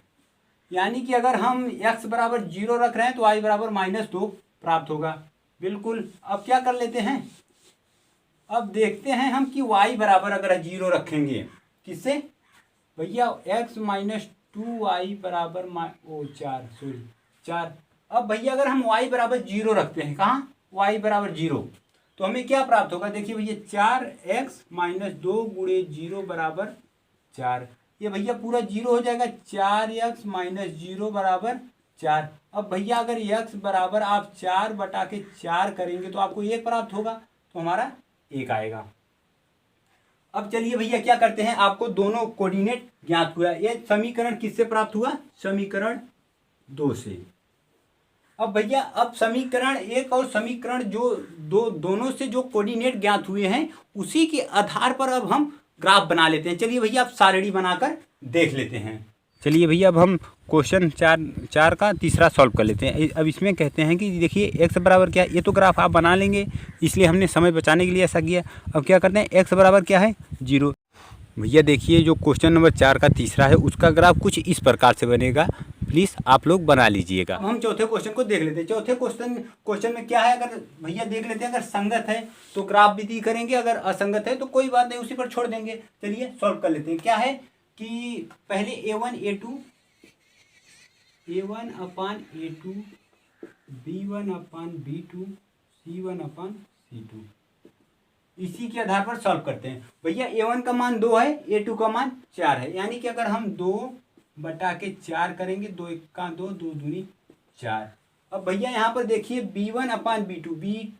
यानी कि अगर हम x बराबर 0 रख रहे हैं तो y बराबर -2 प्राप्त होगा। बिल्कुल। अब क्या कर लेते हैं, अब देखते हैं हम कि y बराबर अगर 0 रखेंगे किससे भैया, x माइनस 2y बराबर 4। अब भैया अगर हम y बराबर 0 रखते हैं, कहाँ y बराबर 0, तो हमें क्या प्राप्त होगा, देखिए भैया 4x माइनस 2 गुणे 0 बराबर 4। ये भैया पूरा 0 हो जाएगा, 4x माइनस 0 बराबर 4। अब भैया अगर x बराबर आप 4/4 करेंगे तो आपको 1 प्राप्त होगा, तो हमारा 1 आएगा। अब चलिए भैया क्या करते हैं, आपको दोनों कोऑर्डिनेट ज्ञात हुआ। ये समीकरण किससे प्राप्त हुआ, समीकरण 2 से। अब भैया अब समीकरण 1 और समीकरण जो दोनों से जो कोऑर्डिनेट ज्ञात हुए हैं उसी के आधार पर अब हम ग्राफ बना लेते हैं। चलिए भैया आप सारणी बनाकर देख लेते हैं। चलिए भैया अब हम क्वेश्चन 4 का तीसरा सॉल्व कर लेते हैं। अब इसमें कहते हैं कि देखिए x बराबर क्या है, ये तो ग्राफ आप बना लेंगे, इसलिए हमने समय बचाने के लिए ऐसा किया। अब क्या करते हैं, x बराबर क्या है 0। भैया देखिए जो क्वेश्चन नंबर 4 का तीसरा है उसका ग्राफ कुछ इस प्रकार से बनेगा, प्लीज़ आप लोग बना लीजिएगा। हम चौथे क्वेश्चन को देख लेते हैं। चौथे क्वेश्चन में क्या है, अगर भैया देख लेते हैं, अगर संगत है तो ग्राफ विधि करेंगे, अगर असंगत है तो कोई बात नहीं उसी पर छोड़ देंगे। चलिए सॉल्व कर लेते हैं। क्या है कि पहले A1 अपान A2 B1 अपान B2 C1 अपान C2, इसी के आधार पर सॉल्व करते हैं। भैया A1 का मान 2 है, A2 का मान 4 है, यानी कि अगर हम 2/4 करेंगे, 2 1 का 2, 2 दूनी 4। अब भैया यहाँ पर देखिए B1 अपान B2,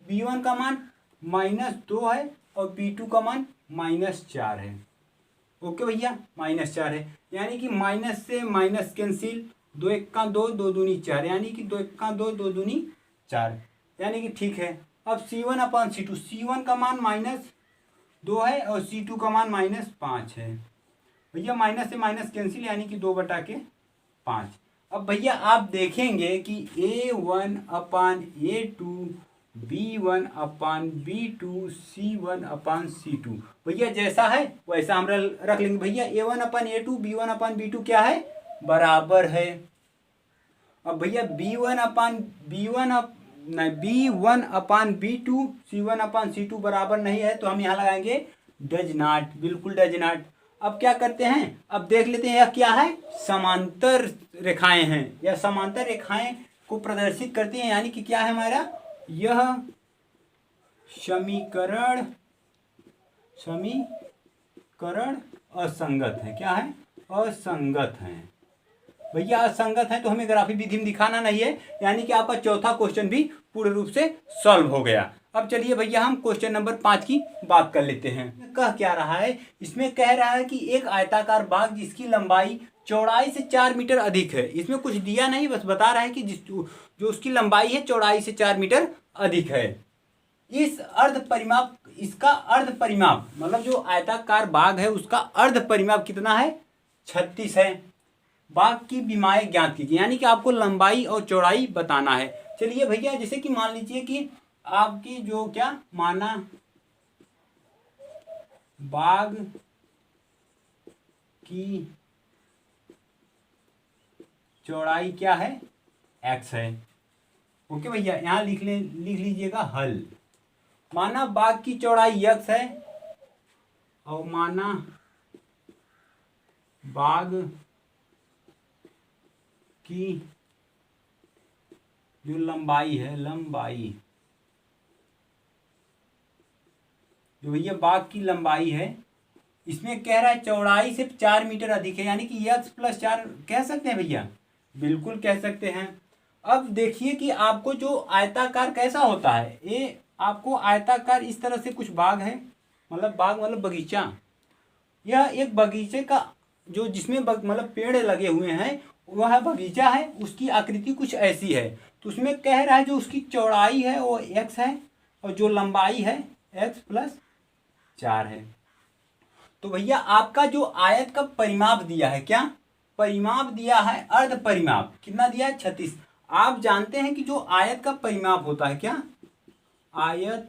B1 का मान -2 है और B2 का मान -4 है। ओके भैया -4 है, यानी कि माइनस से माइनस कैंसिल, 2 1 का 2, 2 दूनी 4, यानी कि 2 1 का 2, 2 दूनी 4, यानी कि ठीक है। अब C1 अपान C2, C1 का मान -2 है और C2 का मान -5 है। भैया माइनस से माइनस कैंसिल, यानी कि 2/5। अब भैया आप देखेंगे कि A1/A2 B1/B2 C1/C2 भैया जैसा है वैसा हम रख लेंगे। भैया A1/A2 B1/B2 क्या है, बराबर है। अब भैया B1/B2 C1/C2 बराबर नहीं है, तो हम यहाँ लगाएंगे डज नॉट, बिल्कुल डज नॉट। अब क्या करते हैं, अब देख लेते हैं यह क्या है, समांतर रेखाएं हैं, या समांतर रेखाएं को प्रदर्शित करती हैं, यानी कि क्या है हमारा यह समीकरण असंगत है। क्या है, असंगत है। भैया असंगत है तो हमें ग्राफी विधि में दिखाना नहीं है, यानी कि आपका चौथा क्वेश्चन भी पूर्ण रूप से सॉल्व हो गया। अब चलिए भैया हम क्वेश्चन नंबर 5 की बात कर लेते हैं। कह क्या रहा है, इसमें कह रहा है कि एक आयताकार बाग जिसकी लंबाई चौड़ाई से 4 मीटर अधिक है। इसमें कुछ दिया नहीं, बस बता रहा है कि जो उसकी लंबाई है चौड़ाई से 4 मीटर अधिक है। इसका अर्ध परिमाप मतलब जो आयताकार बाग है उसका अर्ध परिमाप कितना है, 36 है। बाग की विमाएं ज्ञात कीजिए, यानी कि आपको लंबाई और चौड़ाई बताना है। चलिए भैया, जैसे कि मान लीजिए कि आपकी जो क्या माना बाग की चौड़ाई क्या है, x है। ओके भैया, यहाँ लिख लीजिएगा हल। माना बाग की चौड़ाई x है और माना बाग की जो लंबाई है, जो भैया बाग की लंबाई है, इसमें कह रहा है चौड़ाई से 4 मीटर अधिक है, यानी कि x + 4 कह सकते हैं भैया, बिल्कुल कह सकते हैं। अब देखिए कि आपको जो आयताकार कैसा होता है, ये आपको आयताकार इस तरह से कुछ बाग है, मतलब बाग मतलब बगीचा। यह एक बगीचे का जो जिसमें मतलब पेड़ लगे हुए हैं वह बगीचा है, उसकी आकृति कुछ ऐसी है। तो उसमें कह रहा है जो उसकी चौड़ाई है वो x है और जो लंबाई है x + 4 है। तो भैया आपका जो आयत का परिमाप दिया है, क्या परिमाप दिया है, अर्ध परिमाप कितना दिया है, 36। आप जानते हैं कि जो आयत का परिमाप होता है, क्या आयत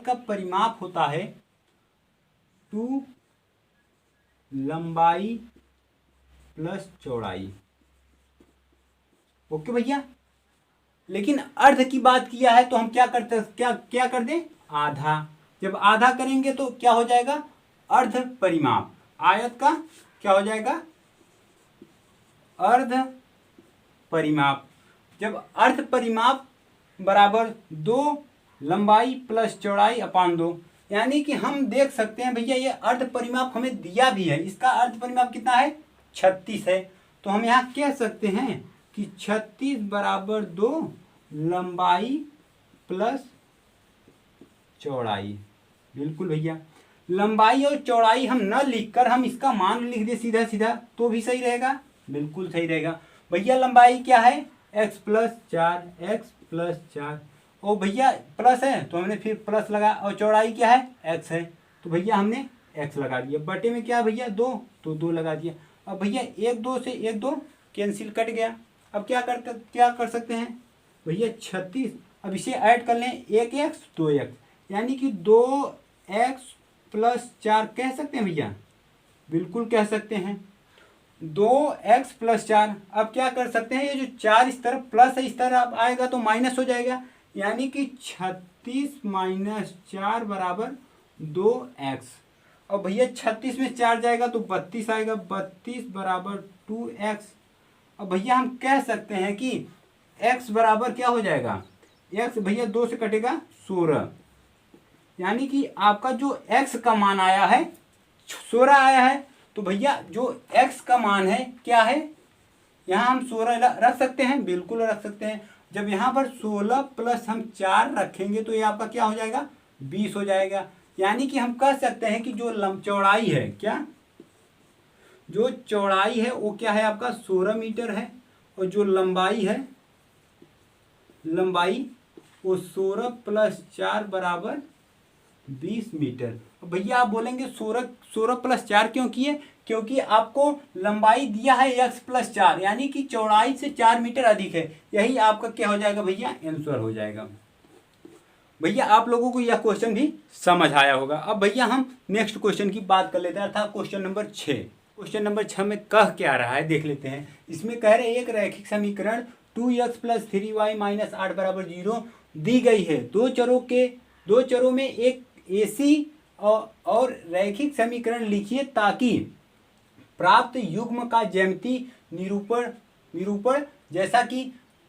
का परिमाप होता है 2 लंबाई + चौड़ाई। ओके भैया, लेकिन अर्ध की बात किया है तो हम क्या कर दें, आधा। जब आधा करेंगे तो क्या हो जाएगा, अर्ध परिमाप। आयत का क्या हो जाएगा, अर्ध परिमाप। जब अर्ध परिमाप बराबर 2 लंबाई + चौड़ाई / 2, यानी कि हम देख सकते हैं भैया ये अर्ध परिमाप हमें दिया भी है, इसका अर्ध परिमाप कितना है, 36 है। तो हम यहाँ कह सकते हैं कि 36 = 2 लंबाई + चौड़ाई। बिल्कुल भैया, लंबाई और चौड़ाई हम न लिखकर हम इसका मान लिख दे सीधा सीधा तो भी सही रहेगा, बिल्कुल सही रहेगा। भैया लंबाई क्या है, x + 4 और भैया प्लस है तो हमने फिर प्लस लगा, और चौड़ाई क्या है, x है तो भैया हमने x लगा दिया। बटे में क्या भैया 2, तो 2 लगा दिया। अब भैया 1 2 से 1 2 कैंसिल, कट गया। अब क्या कर सकते हैं भैया 36, अब इसे ऐड कर लें, 1x 2x, यानी कि 2x + 4 कह सकते हैं भैया, बिल्कुल कह सकते हैं 2x + 4। अब क्या कर सकते हैं, ये जो 4 इस तरफ प्लस है, इस तरफ आएगा तो माइनस हो जाएगा, यानी कि 36 - 4 = 2x। और भैया 36 में 4 जाएगा तो 32 आएगा, 32 = 2x। अब भैया हम कह सकते हैं कि x बराबर क्या हो जाएगा, x भैया 2 से कटेगा 16, यानी कि आपका जो x का मान आया है 16 आया है। तो भैया जो x का मान है क्या है, यहाँ हम 16 रख सकते हैं, बिल्कुल रख सकते हैं। जब यहाँ पर 16 + हम 4 रखेंगे तो ये आपका क्या हो जाएगा, 20 हो जाएगा। यानी कि हम कह सकते हैं कि जो चौड़ाई है, क्या जो चौड़ाई है वो क्या है आपका 16 मीटर है, और जो लंबाई है वो 16 + 4 = 20 मीटर। भैया आप बोलेंगे 16 प्लस 4 क्यों किए? क्योंकि आपको लंबाई दिया है x प्लस 4 यानी कि चौड़ाई से 4 मीटर अधिक है। यही आपका क्या हो जाएगा भैया? आंसर हो जाएगा। भैया आप लोगों को यह क्वेश्चन भी समझ आया होगा। अब भैया हम नेक्स्ट क्वेश्चन की बात कर लेते हैं, अर्थात क्वेश्चन नंबर 6। क्वेश्चन नंबर 6 में कह क्या रहा है देख लेते हैं। इसमें कह रहे एक रैखिक समीकरण 2x प्लस 3y माइनस 8 बराबर 0 दी गई है। दो चरों में एक ऐसी और रैखिक समीकरण लिखिए ताकि प्राप्त युग्म का ज्यामितीय निरूपण जैसा कि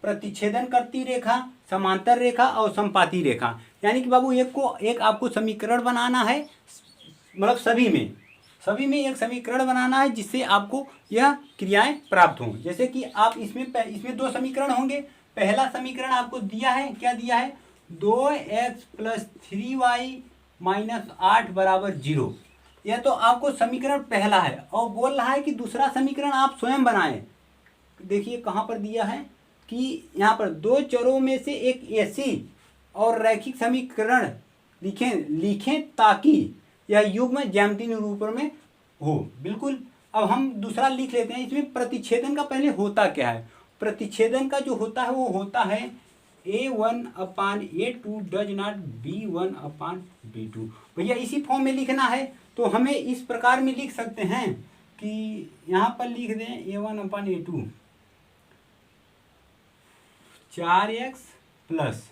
प्रतिच्छेदन करती रेखा, समांतर रेखा और समपाती रेखा। यानी कि बाबू एक आपको समीकरण बनाना है, मतलब सभी में एक समीकरण बनाना है जिससे आपको यह क्रियाएं प्राप्त हों। जैसे कि आप इसमें दो समीकरण होंगे। पहला समीकरण आपको दिया है, क्या दिया है? 2x प्लस 3y माइनस 8 बराबर 0। यह तो आपको समीकरण पहला है और बोल रहा है कि दूसरा समीकरण आप स्वयं बनाएं। देखिए कहाँ पर दिया है कि यहाँ पर दो चरों में से एक ऐसी और रैखिक समीकरण लिखें ताकि यह युग्म ज्यामितीय निरूपण में हो। बिल्कुल। अब हम दूसरा लिख लेते हैं। इसमें प्रतिच्छेदन का पहले होता क्या है? प्रतिच्छेदन का जो होता है वो होता है a1/a2 डज नॉट b1/b2। भैया इसी फॉर्म में लिखना है तो हमें इस प्रकार में लिख सकते हैं कि यहाँ पर लिख दें a1/a2 4x प्लस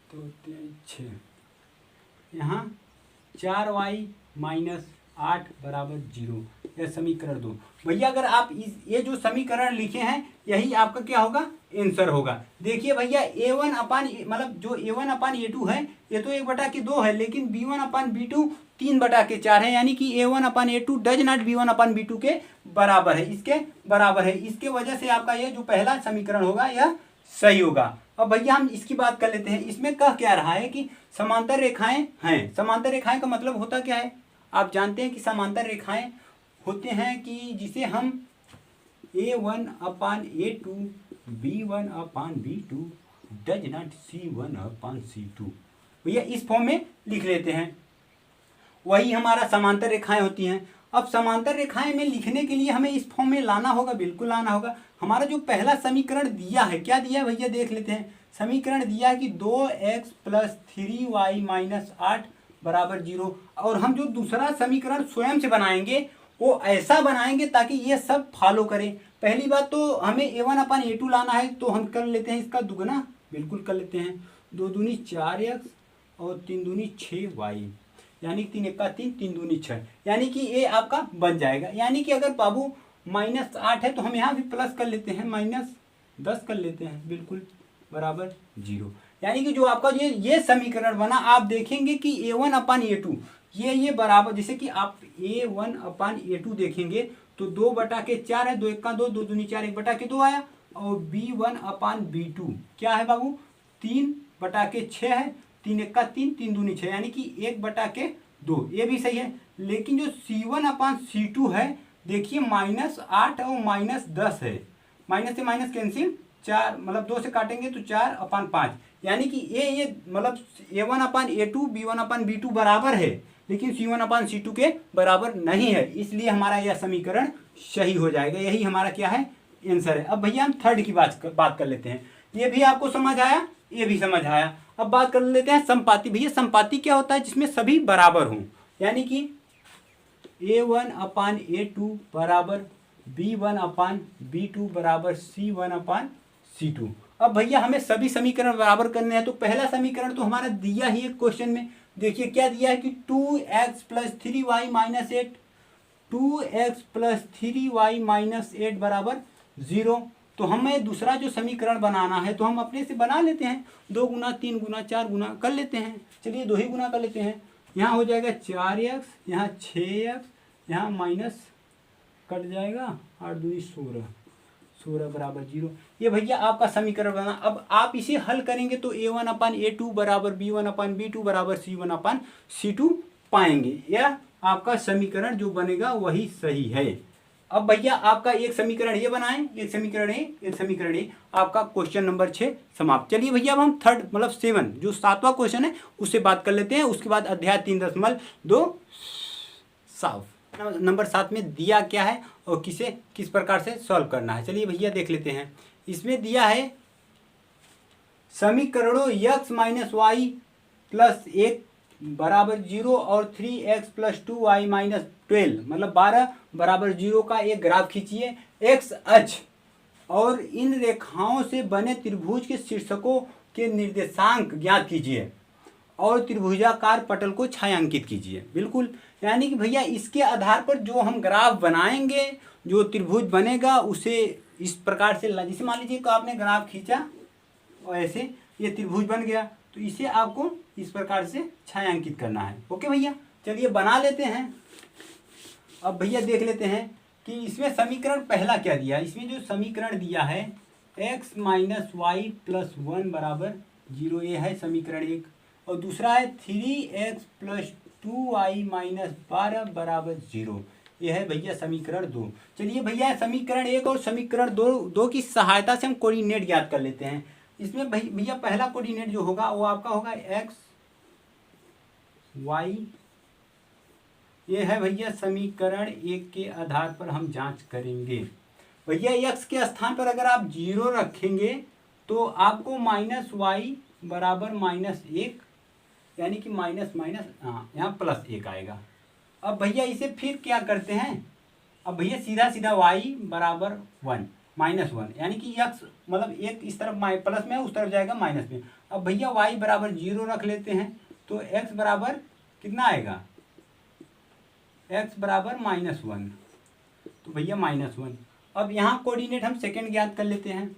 तो 6 यहाँ 4y माइनस 8 बराबर 0। यह समीकरण 2। भैया अगर आप ये जो समीकरण लिखे हैं यही आपका क्या होगा? आंसर होगा। देखिए भैया मतलब जो a1/a2 है ये तो 1/2 है, लेकिन b1/b2 3/4 है। यानी कि a1/a2 डज नॉट b1/b2 के बराबर है, इसके बराबर है। इसके वजह से आपका ये जो पहला समीकरण होगा यह सही होगा। अब भैया हम इसकी बात कर लेते हैं। इसमें कह क्या रहा है कि समांतर रेखाएं हैं। समांतर रेखाएं का मतलब होता क्या है? आप जानते हैं कि समांतर रेखाएं होते हैं कि जिसे हम a1/a2 b1/b2 does not c1/c2 भैया इस फॉर्म में लिख लेते हैं। वही हमारा समांतर रेखाएं होती हैं। अब समांतर रेखाएं में लिखने के लिए हमें इस फॉर्म में लाना होगा, बिल्कुल लाना होगा। हमारा जो पहला समीकरण दिया है, क्या दिया है भैया? देख लेते हैं। समीकरण दिया है कि 2x प्लस 3y माइनस 8 बराबर 0। और हम जो दूसरा समीकरण स्वयं से बनाएंगे वो ऐसा बनाएंगे ताकि ये सब फॉलो करें। पहली बात तो हमें a1/a2 लाना है तो हम कर लेते हैं इसका दुगना, बिल्कुल कर लेते हैं। 2 दूनी 4x और 3 दूनी 6y, यानी 3 × 3 3 दूनी 6, यानी कि ये आपका बन जाएगा। यानी कि अगर बाबू -8 है तो हम यहाँ भी प्लस कर लेते हैं, -10 कर लेते हैं, बिल्कुल बराबर 0। यानी कि जो आपका ये समीकरण बना, आप देखेंगे कि a1/a2 ये बराबर, जैसे कि आप a1/a2 देखेंगे तो 2/4 है, 2 × 2 2 दूनी 4 1/2 आया। और b1/b2 क्या है बाबू? 3/6 है, 3 × 3 3 दूनी 6, यानी कि 1/2। ये भी सही है। लेकिन जो c1/c2 है, देखिए -8 और -10 है, माइनस से माइनस कैंसिल, 4 मतलब 2 से काटेंगे तो 4/5, यानी कि ये मतलब a1/a2 b1/b2 बराबर है, लेकिन c1/c2 के बराबर नहीं है। इसलिए हमारा यह समीकरण सही हो जाएगा। यही हमारा क्या है? आंसर है। अब भैया हम थर्ड की बात कर लेते हैं। ये भी आपको समझ आया, ये भी समझ आया। अब बात कर लेते हैं समपाती। भैया समपाती क्या होता है? जिसमें सभी बराबर हों, यानी कि a1/a2 बराबर b1/b2 बराबर c1/c2। अब भैया हमें सभी समीकरण बराबर करने हैं तो पहला समीकरण तो हमारा दिया ही है क्वेश्चन में। देखिए क्या दिया है कि 2x plus 3y minus 8, 2x plus 3y minus 8 बराबर 0। तो हमें दूसरा जो समीकरण बनाना है तो हम अपने से बना लेते हैं। 2 गुना 3 गुना 4 गुना कर लेते हैं। चलिए 2 ही गुना कर लेते हैं। यहाँ हो जाएगा 4x, यहाँ 6x, यहाँ माइनस कट जाएगा, 8 दूनी 16 बराबर 0। ये भैया आपका समीकरण बना। अब आप इसे हल करेंगे तो a1/a2 बराबर b1/b2 बराबर c1/c2 पाएंगे। यह आपका समीकरण जो बनेगा वही सही है। अब भैया आपका एक समीकरण ये बनाएं, एक समीकरण ए, आपका क्वेश्चन नंबर 6 समाप्त। चलिए भैया अब हम थर्ड मतलब 7 जो 7वां क्वेश्चन है उससे बात कर लेते हैं। उसके बाद अध्याय 3.2 साफ नंबर 7 में दिया क्या है और किस प्रकार से सॉल्व करना है। चलिए भैया देख लेते हैं। इसमें दिया है समीकरणों x माइनस वाई प्लस 1 बराबर 0 और 3x प्लस 2y माइनस 12 मतलब 12 बराबर 0 का एक ग्राफ खींचिए। x अक्ष और इन रेखाओं से बने त्रिभुज के शीर्षकों के निर्देशांक ज्ञात कीजिए और त्रिभुजाकार पटल को छायांकित कीजिए। बिल्कुल, यानी कि भैया इसके आधार पर जो हम ग्राफ बनाएंगे, जो त्रिभुज बनेगा उसे इस प्रकार से, जैसे मान लीजिए कि आपने ग्राफ खींचा और ऐसे ये त्रिभुज बन गया, तो इसे आपको इस प्रकार से छायांकित करना है। ओके भैया, चलिए बना लेते हैं। अब भैया देख लेते हैं कि इसमें समीकरण पहला क्या दिया है। इसमें जो समीकरण दिया है x माइनस वाई प्लस 1 बराबर 0, ये है समीकरण 1। और दूसरा है 3x प्लस 2y माइनस 12 बराबर 0, ये है भैया समीकरण 2। चलिए भैया समीकरण 1 और समीकरण 2 की सहायता से हम कोऑर्डिनेट ज्ञात कर लेते हैं। इसमें भैया पहला कोऑर्डिनेट जो होगा वो आपका होगा x y, ये है भैया समीकरण 1 के आधार पर हम जांच करेंगे। भैया x के स्थान पर अगर आप 0 रखेंगे तो आपको माइनस वाई बराबर -1 यानी कि माइनस यहाँ प्लस 1 आएगा। अब भैया इसे फिर क्या करते हैं, अब भैया सीधा सीधा y बराबर 1 -1 यानी कि x मतलब एक इस तरफ प्लस में उस तरफ जाएगा माइनस में। अब भैया y बराबर 0 रख लेते हैं तो x बराबर कितना आएगा, x बराबर -1, तो भैया -1। अब यहाँ कोऑर्डिनेट हम सेकंड ज्ञात कर लेते हैं।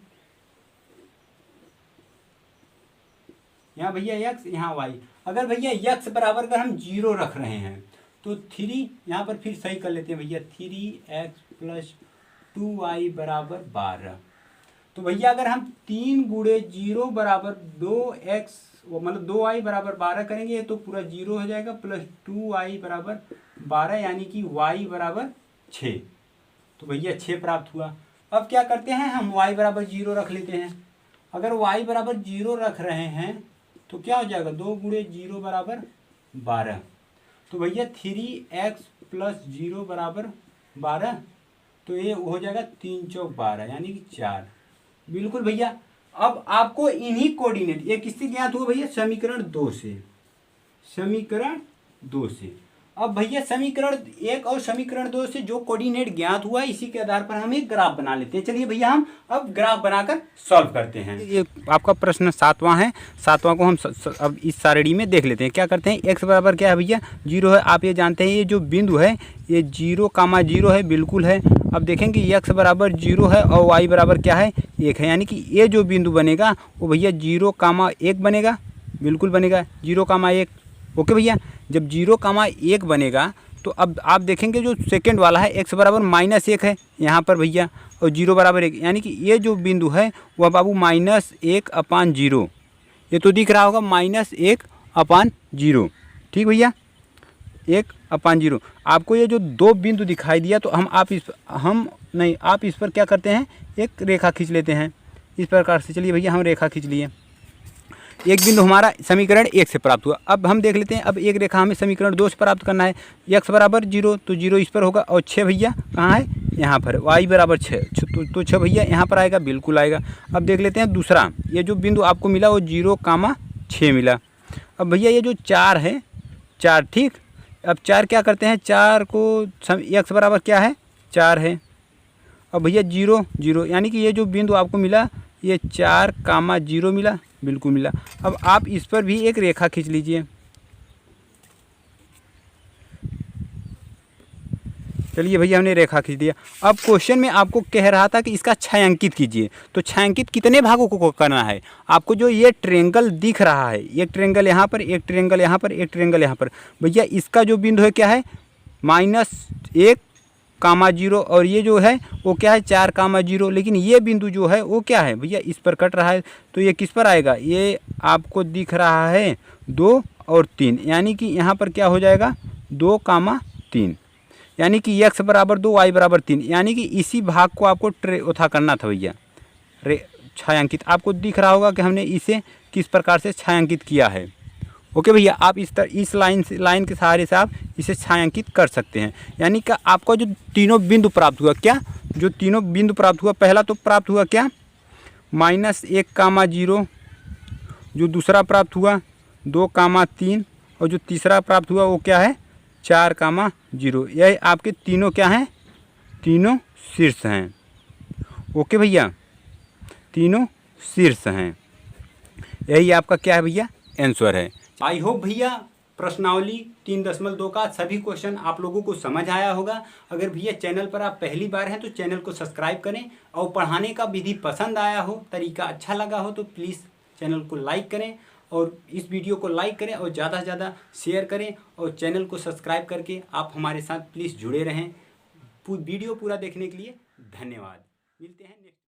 यहाँ भैया x यहाँ y, अगर भैया x बराबर अगर हम 0 रख रहे हैं तो 3 यहाँ पर फिर सही कर लेते हैं भैया 3x प्लस 2y बराबर 12। तो भैया अगर हम 3 गुणे 0 बराबर 2x मतलब 2y बराबर 12 करेंगे तो पूरा 0 हो जाएगा, प्लस 2y बराबर 12 यानी कि y बराबर 6, तो भैया 6 प्राप्त हुआ। अब क्या करते हैं हम y बराबर 0 रख लेते हैं। अगर y बराबर 0 रख रहे हैं तो क्या हो जाएगा, 2 गुणे 0 बराबर 12, तो भैया 3x प्लस 0 बराबर 12, तो ये हो जाएगा 3 चौक 12 यानी कि 4। बिल्कुल भैया, अब आपको इन्हीं कोऑर्डिनेट, ये किससे ज्ञात हुआ भैया, समीकरण 2 से, समीकरण 2 से। अब भैया समीकरण 1 और समीकरण 2 से जो कोऑर्डिनेट ज्ञात हुआ इसी के आधार पर हम एक ग्राफ बना लेते हैं। चलिए भैया हम अब ग्राफ बनाकर सॉल्व करते हैं। ये आपका प्रश्न 7वां है, 7वां को हम अब इस सारणी में देख लेते हैं। क्या करते हैं, x बराबर क्या है भैया 0 है। आप ये जानते हैं ये जो बिंदु है ये 0,0 है, बिल्कुल है। अब देखेंगे x बराबर 0 है और y बराबर क्या है 1 है, यानी कि ये जो बिंदु बनेगा वो भैया 0,1 बनेगा, बिल्कुल बनेगा 0,1। ओके भैया, जब 0,1 बनेगा तो अब आप देखेंगे जो सेकंड वाला है x बराबर -1 है यहाँ पर भैया, और 0 बराबर 1, यानी कि ये जो बिंदु है वह बाबू -1/0, ये तो दिख रहा होगा -1/0। ठीक भैया, 1/0। आपको ये जो 2 बिंदु दिखाई दिया तो आप इस पर क्या करते हैं, एक रेखा खींच लेते हैं इस प्रकार से। चलिए भैया हम रेखा खींच लिए, एक बिंदु हमारा समीकरण 1 से प्राप्त हुआ। अब हम देख लेते हैं, अब एक रेखा हमें समीकरण 2 से प्राप्त करना है। x बराबर 0 तो 0 इस पर होगा, और 6 भैया कहाँ है, यहाँ पर। y बराबर 6 तो 6 भैया यहाँ पर आएगा, बिल्कुल आएगा। अब देख लेते हैं दूसरा, ये जो बिंदु आपको मिला वो 0,6 मिला। अब भैया ये जो 4 है 4, ठीक। अब 4 क्या करते हैं, 4 को x बराबर क्या है 4 है। अब भैया 0 0 यानी कि ये जो बिंदु आपको मिला ये 4,0 मिला, बिल्कुल मिला। अब आप इस पर भी एक रेखा खींच लीजिए। चलिए भैया हमने रेखा खींच दिया। अब क्वेश्चन में आपको कह रहा था कि इसका छायांकित कीजिए, तो छायांकित कितने भागों को करना है आपको। जो ये ट्रायंगल दिख रहा है, एक ट्रायंगल यहाँ पर, एक ट्रायंगल यहाँ पर, एक ट्रायंगल यहाँ पर, भैया इसका जो बिंदु है क्या है -1,0 और ये जो है वो क्या है 4,0, लेकिन ये बिंदु जो है वो क्या है भैया इस पर कट रहा है, तो ये किस पर आएगा, ये आपको दिख रहा है 2 और 3, यानी कि यहाँ पर क्या हो जाएगा 2,3। यानी कि x बराबर 2 y बराबर 3, यानी कि इसी भाग को आपको उठा करना था भैया, छायांकित। आपको दिख रहा होगा कि हमने इसे किस प्रकार से छायांकित किया है। ओके भैया, आप इस लाइन के सहारे से आप इसे छायांकित कर सकते हैं। यानी कि आपको जो तीनों बिंदु प्राप्त हुआ, क्या जो तीनों बिंदु प्राप्त हुआ, पहला तो प्राप्त हुआ क्या -1, 0, जो दूसरा प्राप्त हुआ 2, 3, और जो तीसरा प्राप्त हुआ वो क्या है 4, 0। यह आपके तीनों क्या हैं, तीनों शीर्ष हैं। ओके भैया, तीनों शीर्ष हैं। यही आपका क्या है भैया, आंसर है। आई होप भैया प्रश्नावली 3.2 का सभी क्वेश्चन आप लोगों को समझ आया होगा। अगर भैया चैनल पर आप पहली बार हैं तो चैनल को सब्सक्राइब करें, और पढ़ाने का विधि पसंद आया हो, तरीका अच्छा लगा हो तो प्लीज़ चैनल को लाइक करें, और इस वीडियो को लाइक करें और ज़्यादा से ज़्यादा शेयर करें, और चैनल को सब्सक्राइब करके आप हमारे साथ प्लीज़ जुड़े रहें। वीडियो पूरा देखने के लिए धन्यवाद। मिलते हैं नेक्स्ट।